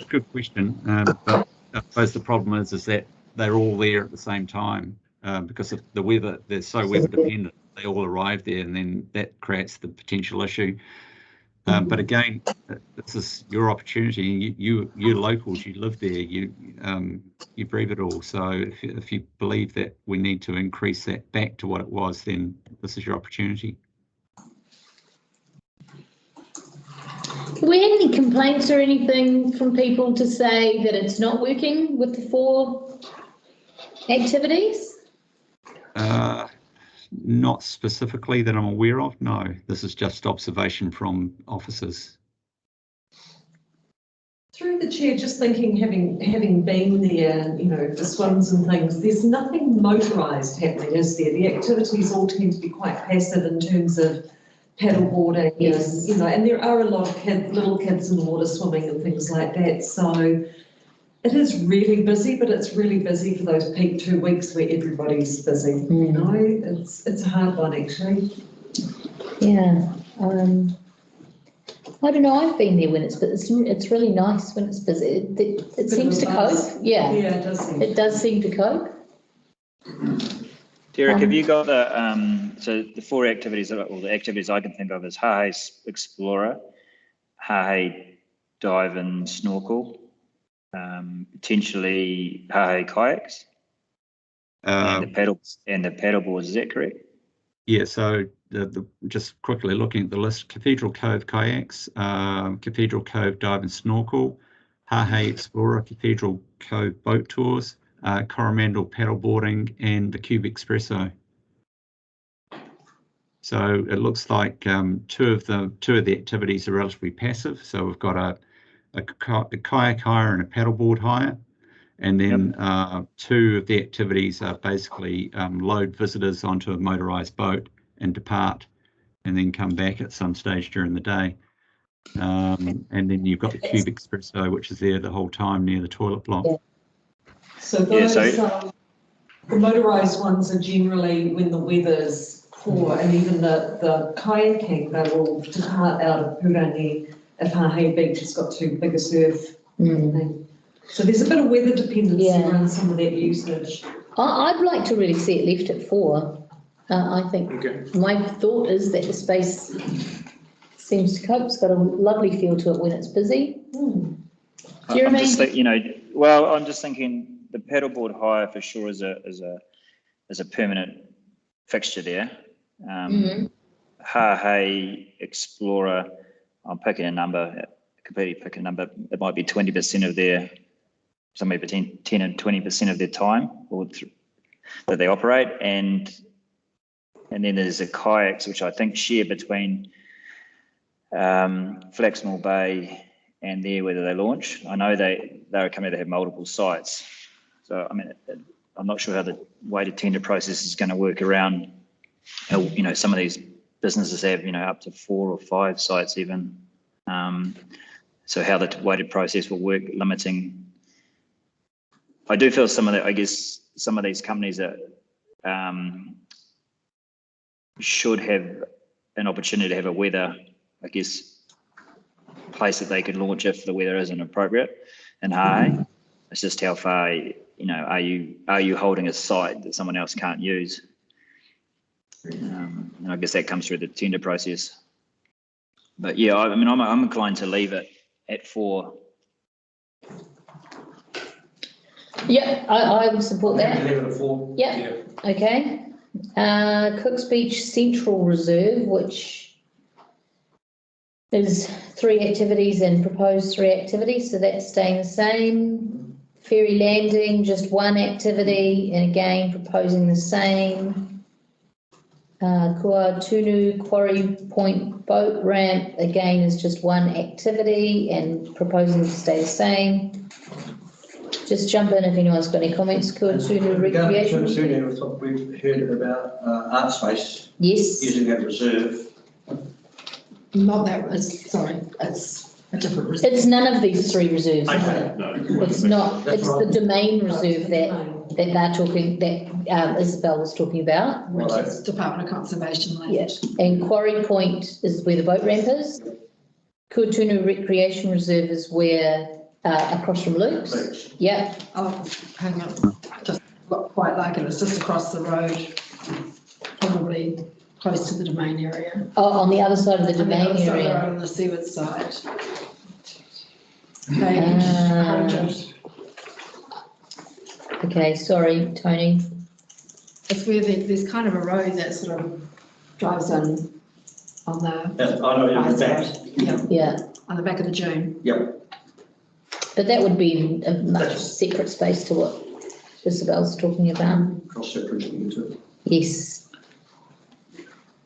good question. But I suppose the problem is that they're all there at the same time, because of the weather. They're so weather dependent. They all arrive there, and then that creates the potential issue. But again, this is your opportunity. You're locals. You live there. You breathe it all. So if you believe that we need to increase that back to what it was, then this is your opportunity. Do we have any complaints or anything from people to say that it's not working with the 4 activities? Not specifically that I'm aware of, no. This is just observation from officers. Through the chair, just thinking, having been there, you know, for swims and things, there's nothing motorised happening, is there? The activities all tend to be quite passive in terms of paddleboarding, and, you know, and there are a lot of little kids in the water swimming and things like that. So it is really busy, but it's really busy for those peak 2 weeks where everybody's busy. You know, it's a hard one actually. Yeah. I don't know. I've been there when it's really nice when it's busy. It seems to cope. Yeah. Yeah, it does seem. It does seem to cope. Derek, have you got the so the 4 activities, or the activities I can think of is Hahe Explorer, Hahe Dive and Snorkel, potentially Hahe Kayaks, and the paddle boards. Is that correct? Yeah. So just quickly looking at the list: Cathedral Cove Kayaks, Cathedral Cove Dive and Snorkel, Hahe Explorer, Cathedral Cove Boat Tours, Coromandel paddleboarding, and the Cube Expresso. So it looks like 2 of the activities are relatively passive. So we've got a kayak hire and a paddleboard hire, and then 2 of the activities are basically load visitors onto a motorised boat and depart, and then come back at some stage during the day. And then you've got the Cube Expresso, which is there the whole time near the toilet block. Yeah. So those, the motorised ones are generally when the weather's poor, and even the kayaking, they will depart out of Purangi if Hahe Beach has got too big a surf. So there's a bit of weather dependency around some of that usage. I'd like to really see it left at 4. I think my thought is that the space seems to cope. It's got a lovely feel to it when it's busy. I'm just I'm just thinking the paddleboard hire for sure is a permanent fixture there. Hahe Explorer, I'm picking a number, completely pick a number. It might be 20% of their, somewhere between 10 and 20% of their time that they operate, and then there's the kayaks, which I think share between Flaxmore Bay and there whether they launch. I know they're a company that have multiple sites, so I mean I'm not sure how the weighted tender process is going to work around how, you know, some of these businesses have, you know, up to 4 or 5 sites even. So how the weighted process will work, limiting. I do feel some of these companies that should have an opportunity to have a weather, I guess, place that they could launch if the weather isn't appropriate in Hahe. It's just how far, you know, are you holding a site that someone else can't use? And I guess that comes through the tender process. But yeah, I mean, I'm inclined to leave it at 4. Yeah, I would support that. Leave it at 4. Yeah. Okay. Cooks Beach Central Reserve, which is 3 activities and proposed 3 activities, so that's staying the same. Ferry Landing, just 1 activity, and again proposing the same. Kua Tunu Quarry Point Boat Ramp, again is just 1 activity and proposing to stay the same. just jump in if anyone's got any comments. Kuatunu Recreation. Kuatunu, I thought we've heard about art space. Yes. Using that reserve. Not that, sorry, it's a different reserve. It's none of these three reserves. Okay. No. It's not, it's the domain reserve that they're talking, that Isabel was talking about. Which is Department of Conservation land. Yes, and Quarry Point is where the boat ramp is. Kuatunu Recreation Reserve is where, across from Luke's. Yeah. Oh, hang on, just look quite like it, it's just across the road, probably close to the domain area. Oh, on the other side of the domain area. On the seaward side. Okay, sorry, Tony. It's where there's kind of a road that sort of drives in on the. Yeah, I know, in the back. Yeah. Yeah. On the back of the dune. Yep. But that would be a much separate space to what Isabel's talking about. Cross that bridge into it. Yes.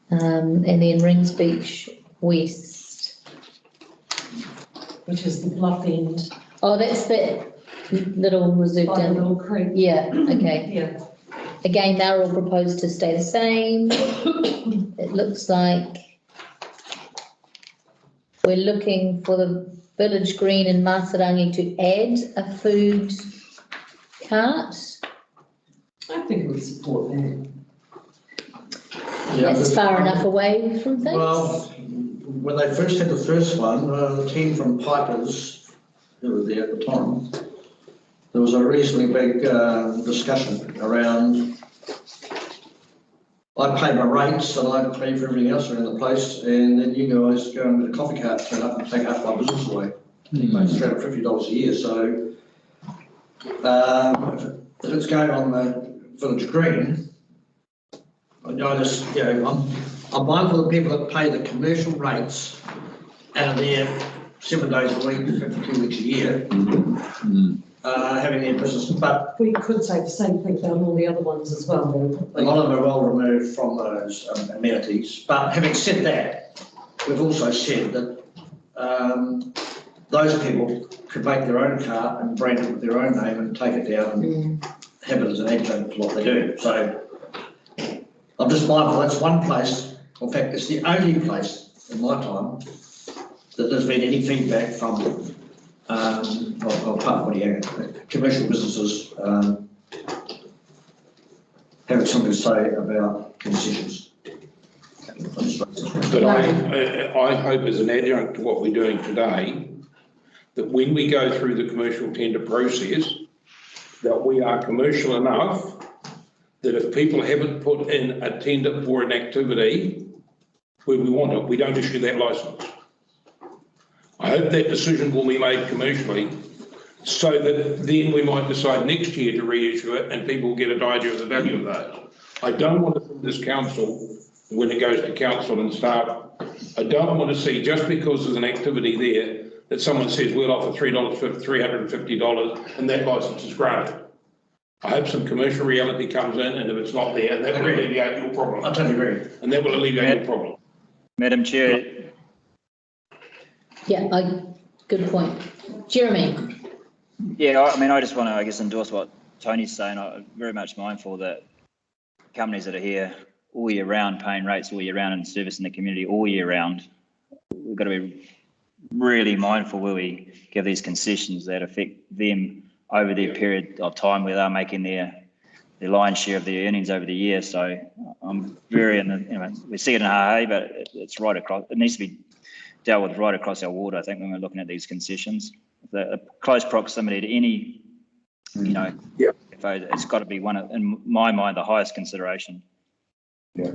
And then Rings Beach West. Which is the bluff end. Oh, that's that little reserve By the down. little creek. Yeah, okay. Yeah. Again, they're all proposed to stay the same. It looks like we're looking for the village green in Masarangi to add a food cart. I think we would support that. Yeah, That's far enough away from things. Well, when they first had the first one, the team from Pipers, who were there at the time, there was a reasonably big discussion around, I pay my rates and I pay for everything else around the place, and then you guys go and get a coffee cart, turn up and take half my business away. You make $350 a year, so if it's going on the village green, I just, you know, I'm mindful of the people that pay the commercial rates and are there 7 days a week, 52 weeks a year, having their business, but We could say the same thing about all the other ones as well, though. a lot of them are well removed from those amenities. But having said that, we've also said that those people could make their own car and brand it with their own name and take it down and have it as an adjunct to what they do. So I'm just mindful that's one place, in fact, it's the only place in my time that there's been any feedback from commercial businesses having something to say about concessions. But I hope as an adjunct to what we're doing today, that when we go through the commercial tender process, that we are commercial enough that if people haven't put in a tender for an activity where we want it, we don't issue that licence. I hope that decision will be made commercially so that then we might decide next year to reissue it and people will get an idea of the value of that. I don't want to see this council, when it goes to council and staff, I don't want to see just because there's an activity there that someone says we'll offer $350 and that licence is granted. I hope some commercial reality comes in, and if it's not there, that will alleviate your problem. I totally agree. And that will alleviate your problem. Madam Chair. Yeah, good point. Jeremy. Yeah, I mean, I just want to, I guess, endorse what Tony's saying. I'm very much mindful that companies that are here all year round, paying rates all year round and servicing the community all year round, we've got to be really mindful where we give these concessions that affect them over their period of time where they're making their lion's share of their earnings over the year. So I'm very, we see it in Hahei, but it's right across, it needs to be dealt with right across our water, I think, when we're looking at these concessions. The close proximity to any, it's got to be one of, in my mind, the highest consideration. Yeah.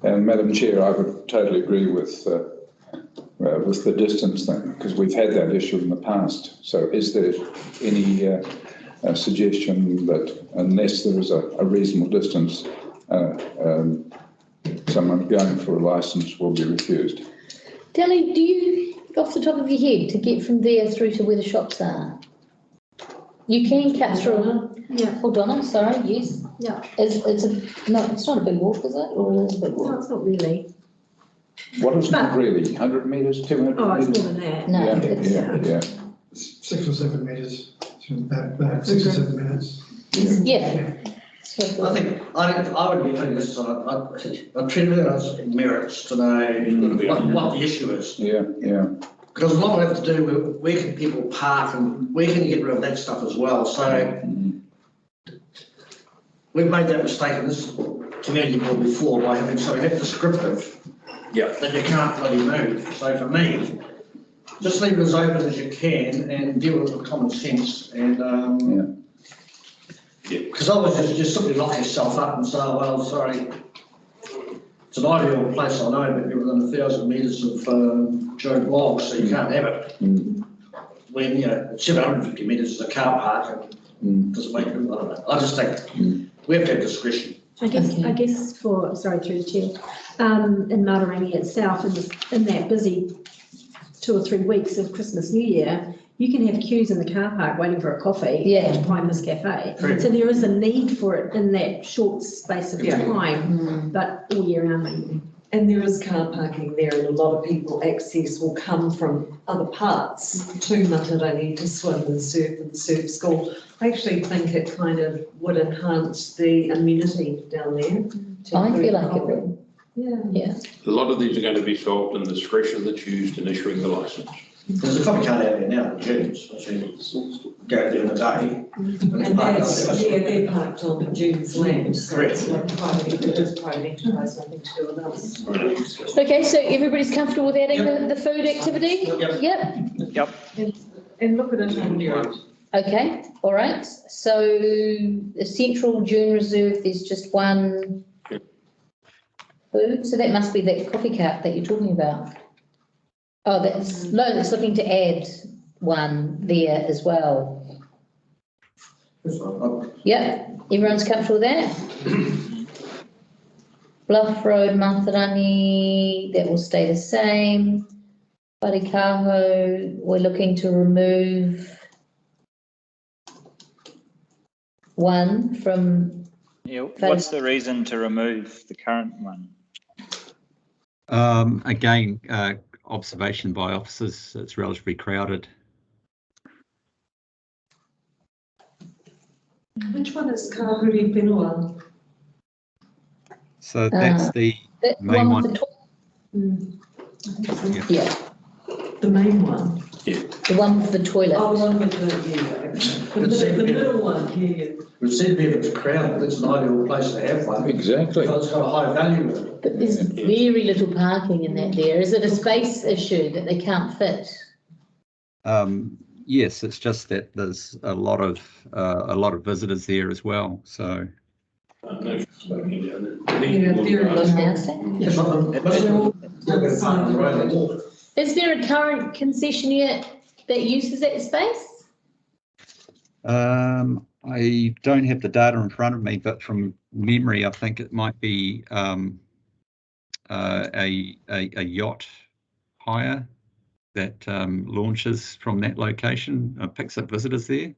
And Madam Chair, I would totally agree with the distance thing, because we've had that issue in the past. So is there any suggestion that unless there is a reasonable distance, someone going for a licence will be refused? Delly, do you, off the top of your head, to get from there through to where the shops are? You can cut through. Yeah. Oh, Donna, sorry, yes. Yeah. It's not a big walk, is it? Or it is a big walk? No, it's not really. What is it really? 100 metres, 200 metres? Oh, it's more than that. No, Yeah. 6 or 7 metres. About 6 or 7 minutes. Yeah. I think I would be putting this on, I treat it as merits to know what the issue is. Yeah, yeah. Because a lot will have to do with where can people park and where can you get rid of that stuff as well. So we've made that mistake in this community board before by having something that descriptive that you can't bloody move. So for me, just leave it as open as you can and deal with it with common sense. And because otherwise you just simply lock yourself up and say, oh, well, sorry, it's an ideal place, I know, but you're within 1,000 metres of Joe Bloggs, so you can't have it. When, 750 metres is a car park, and doesn't make it, I don't know. I just think we have to have discretion. I guess through the chair, in Matarangi itself, in that busy 2 or 3 weeks of Christmas, New Year, you can have queues in the car park waiting for a coffee at Primus Cafe. So there is a need for it in that short space of time, but all year round. And there is car parking there, and a lot of people access will come from other parts to Matarangi to swim and surf and surf school. I actually think it kind of would enhance the amenity down there. I feel like it would. Yeah. A lot of these are going to be solved in the discretion that's used in issuing the licence. There's a coffee cart out there now, June's, which is go there in the day. And they're parked on June's land, so it's like private, it is private enterprise, nothing to do with us. Okay, so everybody's comfortable with adding the food activity? Yep. And look at it on the road. Okay, all right. So the Central Dune Reserve, there's just one food, so that must be that coffee cart that you're talking about. Oh, that's looking to add one there as well. Yeah, everyone's comfortable with that? Bluff Road, Matarangi, that will stay the same. Parikaho, we're looking to remove one from. What's the reason to remove the current one? Again, observation by officers, it's relatively crowded. Which one is Kahuri Whenua? So that's the main one. Yeah. The main one? Yeah. The one with the toilet. Oh, the one with the middle one, yeah. It seems to be if it's crowded, it's an ideal place to have one. Exactly. Because it's got a high value with it. But there's very little parking in that there. Is it a space issue that they can't fit? Yes, it's just that there's a lot of visitors there as well. So. Is there a current concessionaire that uses that space? I don't have the data in front of me, but from memory, I think it might be a yacht hire that launches from that location, picks up visitors there.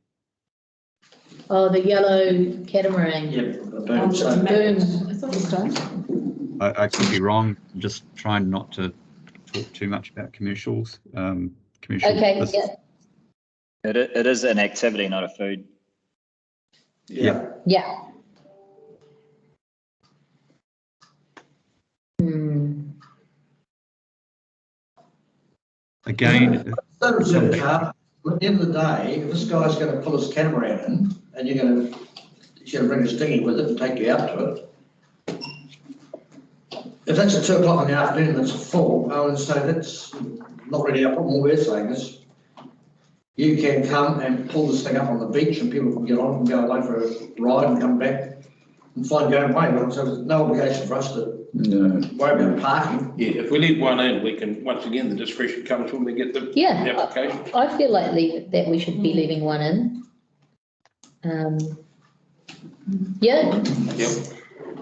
Oh, the yellow catamaran. Yep. Boom. I thought it was done. I could be wrong. I'm just trying not to talk too much about commercials. Okay, yeah. It is an activity, not a food. Yeah. Yeah. Again, at the end of the day, if this guy's going to pull his catamaran in and he's going to bring his dinghy with it and take you out to it, if that's at 2 o'clock in the afternoon and it's full, I would say that's not really our problem. What we're saying is you can come and pull this thing up on the beach and people can get on and go away for a ride and come back and find their own way. So there's no obligation for us to worry about parking. Yeah, if we leave one in, we can, once again, the discretion comes when we get the application. I feel like that we should be leaving one in. Yeah.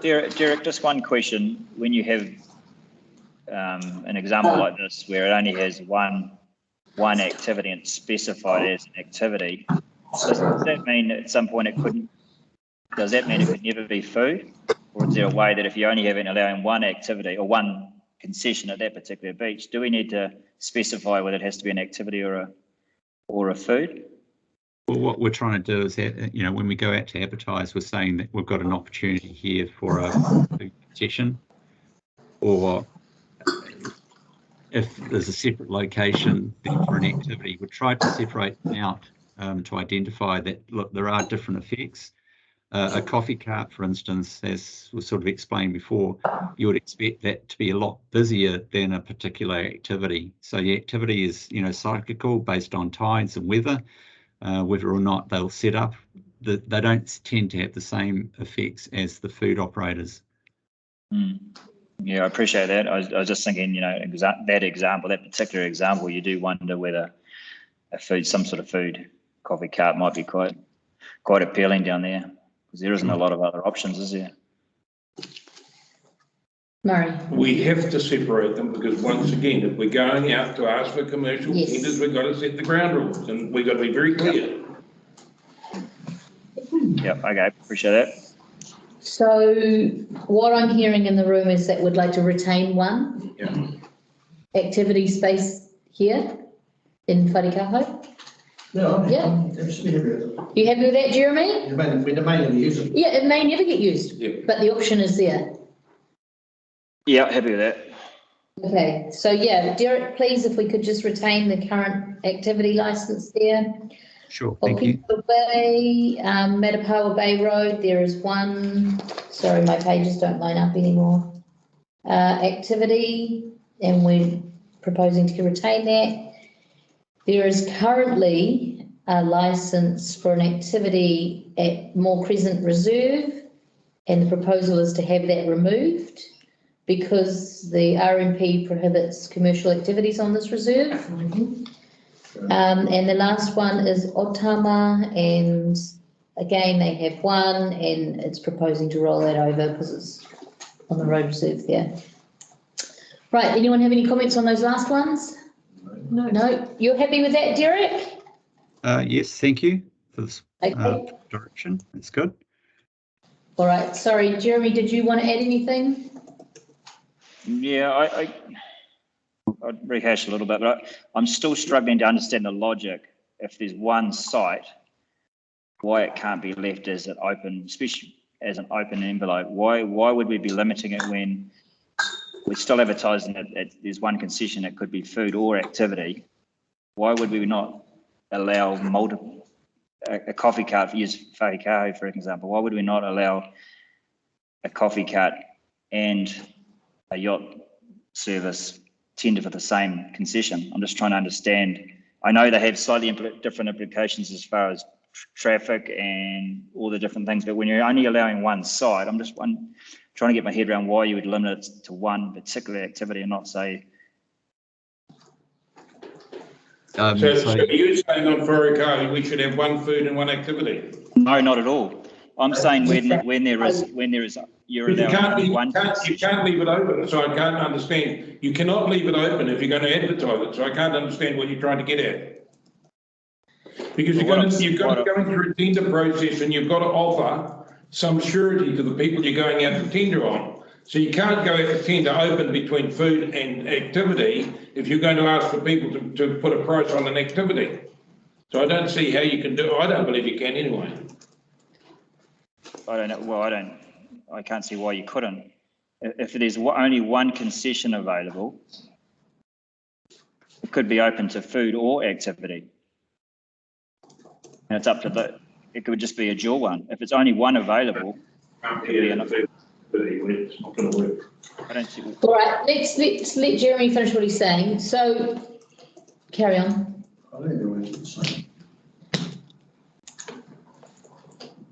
Derek, just one question. When you have an example like this where it only has one activity and it's specified as an activity, does that mean at some point it couldn't? Does that mean it could never be food, or is there a way that if you only have it allowing one activity or one concession at that particular beach, do we need to specify whether it has to be an activity or a food? Well, what we're trying to do is, when we go out to advertise, we're saying that we've got an opportunity here for a food concession, or if there's a separate location then for an activity. We tried to separate them out to identify that, look, there are different effects. A coffee cart, for instance, as was sort of explained before, you would expect that to be a lot busier than a particular activity. So the activity is, cyclical based on tides and weather, whether or not they'll set up. They don't tend to have the same effects as the food operators. Yeah, I appreciate that. I was just thinking, that particular example, you do wonder whether some sort of food coffee cart might be quite appealing down there, because there isn't a lot of other options, is there? Murray. We have to separate them because, once again, if we're going out to ask for commercial tenders, we've got to set the ground rules, and we've got to be very clear. Yep, okay, appreciate that. So what I'm hearing in the room is that we'd like to retain one activity space here in Wharikaho. Yeah, I'm absolutely happy with it. You happy with that, Jeremy? We may never use it. Yeah, it may never get used, but the option is there. Yeah, happy with that. Okay, so Derek, please, if we could just retain the current activity licence there. Sure, thank you. Bay, Matapawa Bay Road, there is one, sorry, my pages don't line up anymore. Activity, and we're proposing to retain that. There is currently a licence for an activity at Moore Crescent Reserve, and the proposal is to have that removed because the RMP prohibits commercial activities on this reserve. And the last one is Otama, and again, they have one, and it's proposing to roll that over because it's on the road reserve there. Right, anyone have any comments on those last ones? No, you're happy with that, Derek? Yes, thank you for this direction. That's good. All right, sorry, Jeremy, did you want to add anything? Yeah, I'd rehash a little bit, but I'm still struggling to understand the logic. If there's one site, why it can't be left as an open, especially as an open envelope? Why would we be limiting it when we're still advertising that there's one concession? It could be food or activity. Why would we not allow multiple, a coffee cart, use Wharikaho for example, why would we not allow a coffee cart and a yacht service tender for the same concession? I'm just trying to understand. I know they have slightly different implications as far as traffic and all the different things, but when you're only allowing one site, I'm just trying to get my head around why you would limit it to one particular activity and not say. So you're saying on Wharikaho we should have one food and one activity? No, not at all. I'm saying when there is you're allowing one. You can't leave it open, so I can't understand. You cannot leave it open if you're going to advertise it, so I can't understand what you're trying to get at. Because you've got to go through a tender process and you've got to offer some surety to the people you're going out to tender on. So you can't go out to tender open between food and activity if you're going to ask for people to put a price on an activity. So I don't see how you can do it. I don't believe you can anyway. I don't know. Well, I can't see why you couldn't. If there's only one concession available, it could be open to food or activity. And it's up to it could just be a dual one. If it's only one available, it's not going to work. I don't see. All right, let's let Jeremy finish what he's saying. So, carry on. I don't know what he's saying.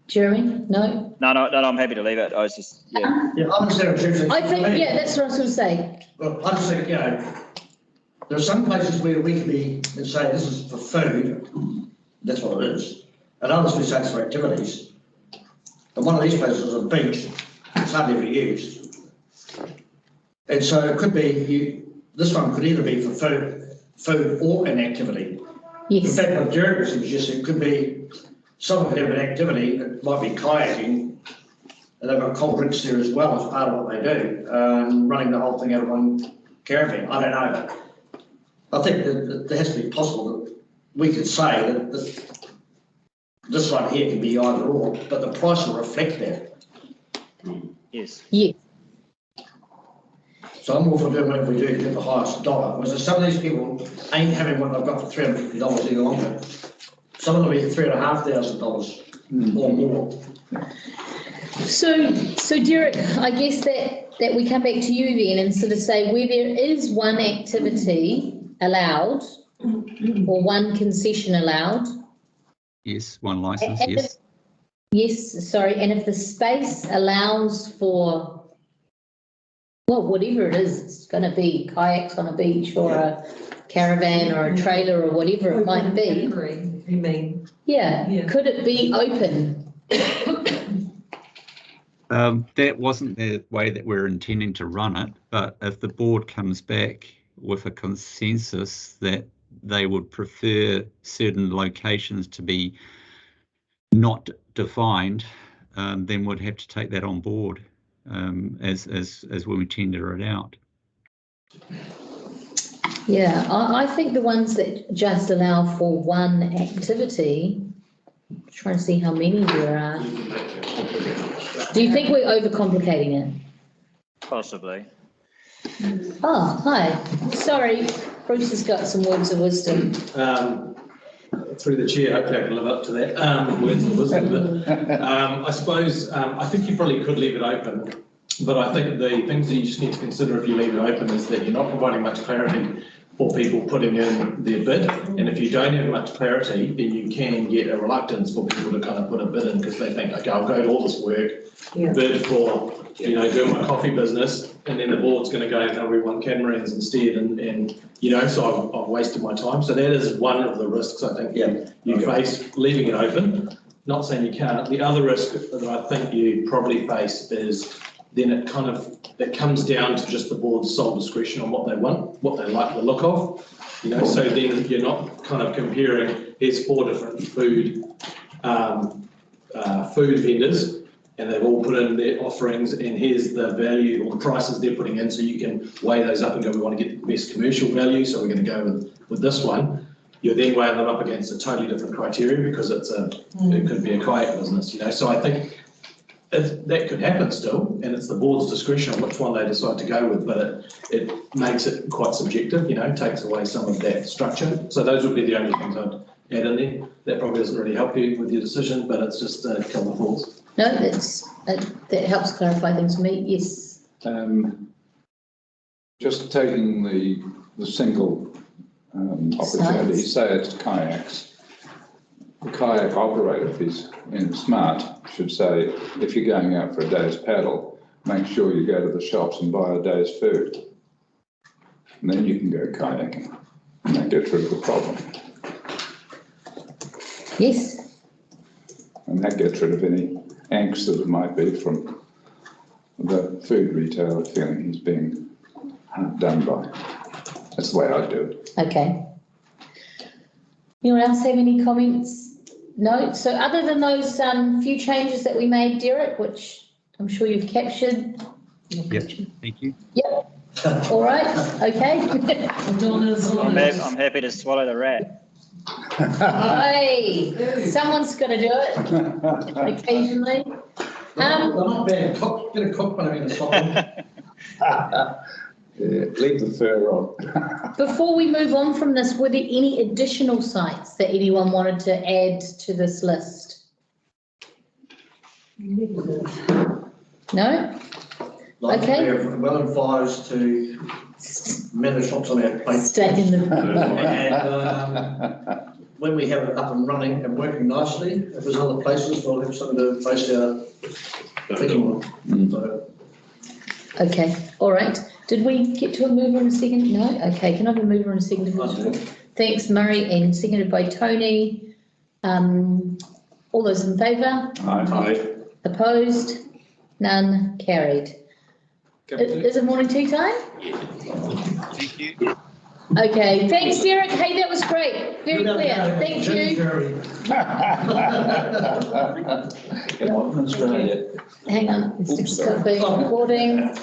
Jeremy, no? No, I'm happy to leave it. I was just, I understand what you're saying. I think, that's what I was going to say. Well, I just think, there are some places where we can be and say this is for food, that's what it is, and others we say it's for activities. And one of these places is a beach, it's hardly ever used. And so it could be, this one could either be for food or an activity. Yes. In fact, what Derek was suggesting, it could be, someone could have an activity, it might be kayaking, and they've got cold drinks there as well as part of what they do, running the whole thing out of one caravan. I don't know. I think that there has to be possible that we could say that this one here can be either or, but the price will reflect that. Yes. Yeah. So I'm all for doing whatever we do to get the highest dollar. Whereas some of these people ain't having what they've got for $350 any longer. Some of them will be at $3,500 or more. So Derek, I guess that we come back to you then and sort of say where there is one activity allowed or one concession allowed. Yes, one license, And yes. Yes, sorry, and if the space allows for, well, whatever it is, it's going to be kayaks on a beach or a caravan or a trailer or whatever it might be. You mean? Yeah, could it be open? That wasn't the way that we're intending to run it, but if the board comes back with a consensus that they would prefer certain locations to be not defined, then we'd have to take that on board as when we tender it out. Yeah, I think the ones that just allow for one activity, trying to see how many there are. Do you think we're overcomplicating it? Possibly. Oh, hi. Sorry, Bruce has got some words of wisdom. Through the chair, hopefully I can live up to that, words of wisdom. But, I suppose, I think you probably could leave it open, but I think the things that you just need to consider if you leave it open is that you're not providing much clarity for people putting in their bid. And if you don't have much clarity, then you can get a reluctance for people to kind of put a bid in because they think, okay, I'll go to all this work, bid for, doing my coffee business, and then the board's going to go, no, we want catamarains instead, and so I've wasted my time. So that is one of the risks I think you face leaving it open. Not saying you can't. The other risk that I think you probably face is then it comes down to just the board's sole discretion on what they want, what they like the look of. So then you're not kind of comparing, here's 4 different food vendors, and they've all put in their offerings, and here's the value or the prices they're putting in, so you can weigh those up and go, we want to get the best commercial value, so we're going to go with this one. You're then weighing them up against a totally different criteria because it could be a kayak business, So I think that could happen still, and it's the board's discretion on which one they decide to go with, but it makes it quite subjective, takes away some of that structure. So those would be the only things I'd add in there. That probably doesn't really help you with your decision, but it's just a couple of thoughts. No, that helps clarify things for me, yes. Just taking the single opportunity, say it's kayaks. The kayak operator, if he's smart, should say, if you're going out for a day's paddle, make sure you go to the shops and buy a day's food. And then you can go kayaking, and that gets rid of the problem. Yes. And that gets rid of any angst that it might be from the food retailer feeling he's being done by. That's the way I do it. Okay. Anyone else have any comments? No? So other than those few changes that we made, Derek, which I'm sure you've captured. Yep, thank you. Yep. All right, okay. I'm happy to swallow the rat. Hey, someone's got to do it occasionally. Not bad. Get a cook when I'm in the shop. Yeah, leave the fur on. Before we move on from this, were there any additional sites that anyone wanted to add to this list? No? Like Okay. we are well advised to manage shops on our plate. Stay in the. And when we have it up and running and working nicely, if there's other places, we'll have something to base our thinking on. So. Okay, all right. Did we get to a mover and a second? No? Okay, can I have a mover and a second? Thanks, Murray, and seconded by Tony. All those in favour? Aye. Opposed? None? Carried. Is it morning tea time? Thank you. Okay, thanks, Derek. Hey, that was great. Very clear. Thank you. Come on, Australia. Hang on, it's still being recording.